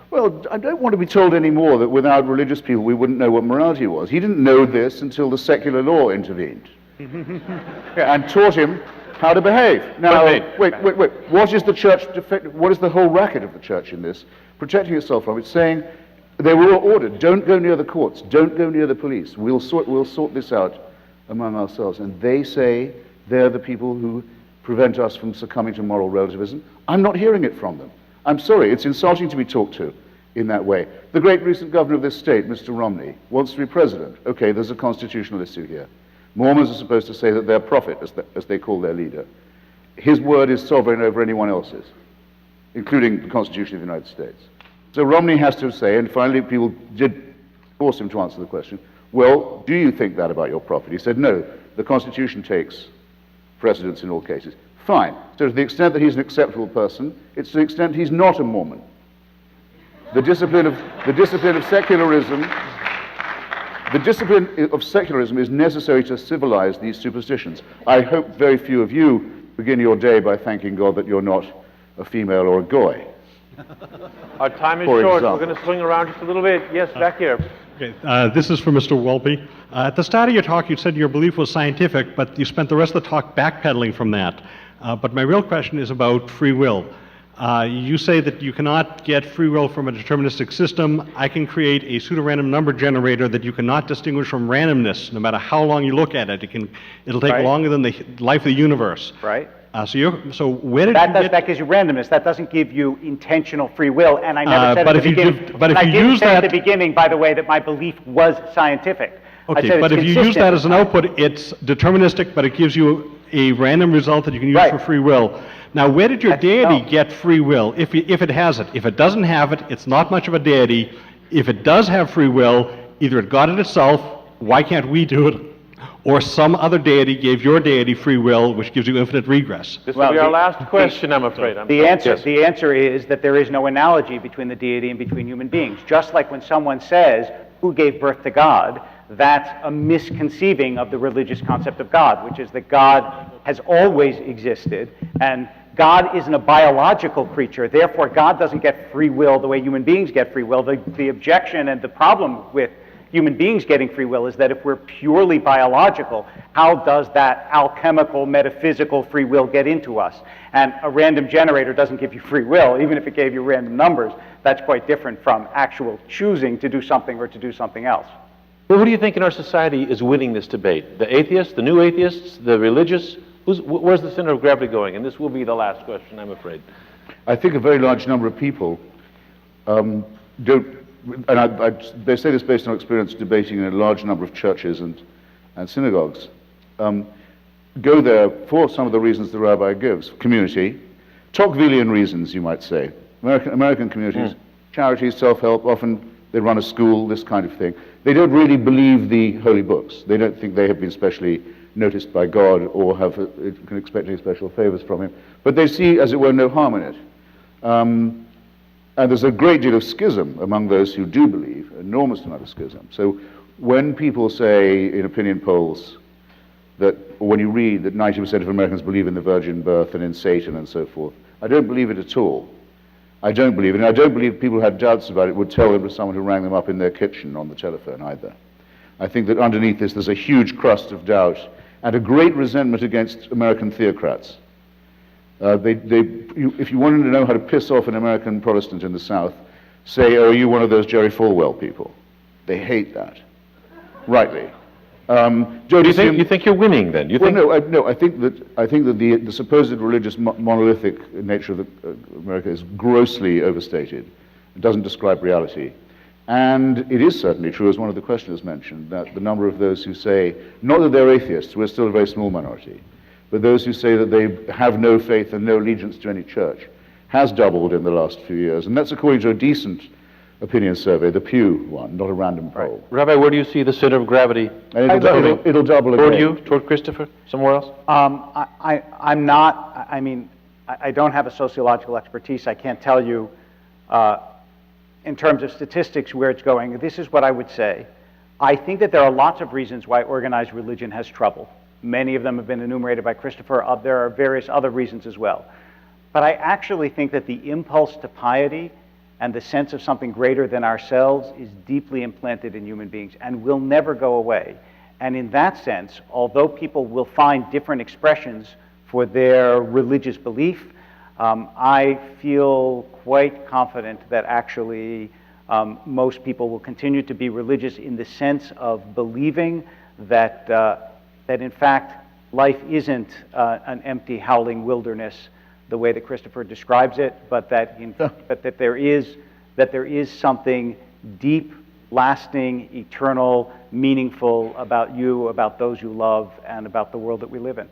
well, I don't want to be told anymore that without religious people we wouldn't know what morality was. He didn't know this until the secular law intervened and taught him how to behave. Now, wait. What is the church, what is the whole racket of the church in this? Protecting itself from it, saying, they were all ordered, don't go near the courts, don't go near the police, we'll sort this out among ourselves. And they say they're the people who prevent us from succumbing to moral relativism. I'm not hearing it from them. I'm sorry, it's insulting to be talked to in that way. The great recent governor of this state, Mr. Romney, wants to be president. Okay, there's a constitutional issue here. Mormons are supposed to say that they're prophet, as they call their leader. His word is sovereign over anyone else's, including the Constitution of the United States. So Romney has to say, and finally people did force him to answer the question, well, do you think that about your prophet? He said, no, the Constitution takes precedence in all cases. Fine. So to the extent that he's an acceptable person, it's to the extent he's not a Mormon. The discipline of secularism is necessary to civilize these superstitions. I hope very few of you begin your day by thanking God that you're not a female or a goy. Our time is short. We're going to swing around just a little bit. Yes, back here. Okay, this is for Mr. Wolpe. At the start of your talk, you said your belief was scientific, but you spent the rest of the talk backpedaling from that. But my real question is about free will. You say that you cannot get free will from a deterministic system. I can create a pseudo-random number generator that you cannot distinguish from randomness, no matter how long you look at it. It'll take longer than the life of the universe. Right. So where did that gives you randomness. That doesn't give you intentional free will. And I never said at the beginning. But if you use that at the beginning, by the way, that my belief was scientific. Okay, but if you use that as an output, it's deterministic, but it gives you a random result that you can use for free will. Now, where did your deity get free will, if it has it? If it doesn't have it, it's not much of a deity. If it does have free will, either it got it itself, why can't we do it, or some other deity gave your deity free will, which gives you infinite regress. This will be our last question, I'm afraid. The answer is that there is no analogy between the deity and between human beings. Just like when someone says, who gave birth to God, that's a misconceiving of the religious concept of God, which is that God has always existed, and God isn't a biological creature. Therefore, God doesn't get free will the way human beings get free will. The objection and the problem with human beings getting free will is that if we're purely biological, how does that alchemical, metaphysical free will get into us? And a random generator doesn't give you free will, even if it gave you random numbers. That's quite different from actual choosing to do something or to do something else. Well, who do you think in our society is winning this debate? The atheists, the new atheists, the religious? Where's the center of gravity going? And this will be the last question, I'm afraid. I think a very large number of people don't, and they say this based on experience debating in a large number of churches and synagogues, go there for some of the reasons the rabbi gives. Community, Tocquevillian reasons, you might say. American communities, charities, self-help, often they run a school, this kind of thing. They don't really believe the holy books. They don't think they have been specially noticed by God or can expect any special favors from him. But they see, as it were, no harm in it. And there's a great deal of schism among those who do believe, enormous amount of schism. So when people say in opinion polls that, or when you read that 90% of Americans believe in the virgin birth and in Satan and so forth, I don't believe it at all. I don't believe it, and I don't believe people who had doubts about it would tell them to someone who rang them up in their kitchen on the telephone either. I think that underneath this there's a huge crust of doubt and a great resentment against American theocrats If you wanted to know how to piss off an American Protestant in the South, say, oh, are you one of those Jerry Falwell people? They hate that, rightly. Joe, do you think you're winning then? No, I think that the supposed religious monolithic nature of America is grossly overstated. It doesn't describe reality. And it is certainly true, as one of the questioners mentioned, that the number of those who say, not that they're atheists, we're still a very small minority, but those who say that they have no faith and no allegiance to any church has doubled in the last few years. And that's according to a decent opinion survey, the Pew one, not a random poll. Rabbi, where do you see the center of gravity? And it'll double again. Toward you? Toward Christopher? Somewhere else? I'm not, I don't have a sociological expertise. I can't tell you in terms of statistics where it's going. This is what I would say. I think that there are lots of reasons why organized religion has trouble. Many of them have been enumerated by Christopher. There are various other reasons as well. But I actually think that the impulse to piety and the sense of something greater than ourselves is deeply implanted in human beings and will never go away. And in that sense, although people will find different expressions for their religious belief, I feel quite confident that actually most people will continue to be religious in the sense of believing that, that in fact life isn't an empty howling wilderness the way that Christopher describes it, but that, that there is something deep, lasting, eternal, meaningful about you, about those you love, and about the world that we live in.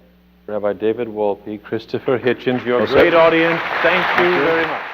Rabbi David Wolpe, Christopher Hitchens, your great audience. Thank you very much.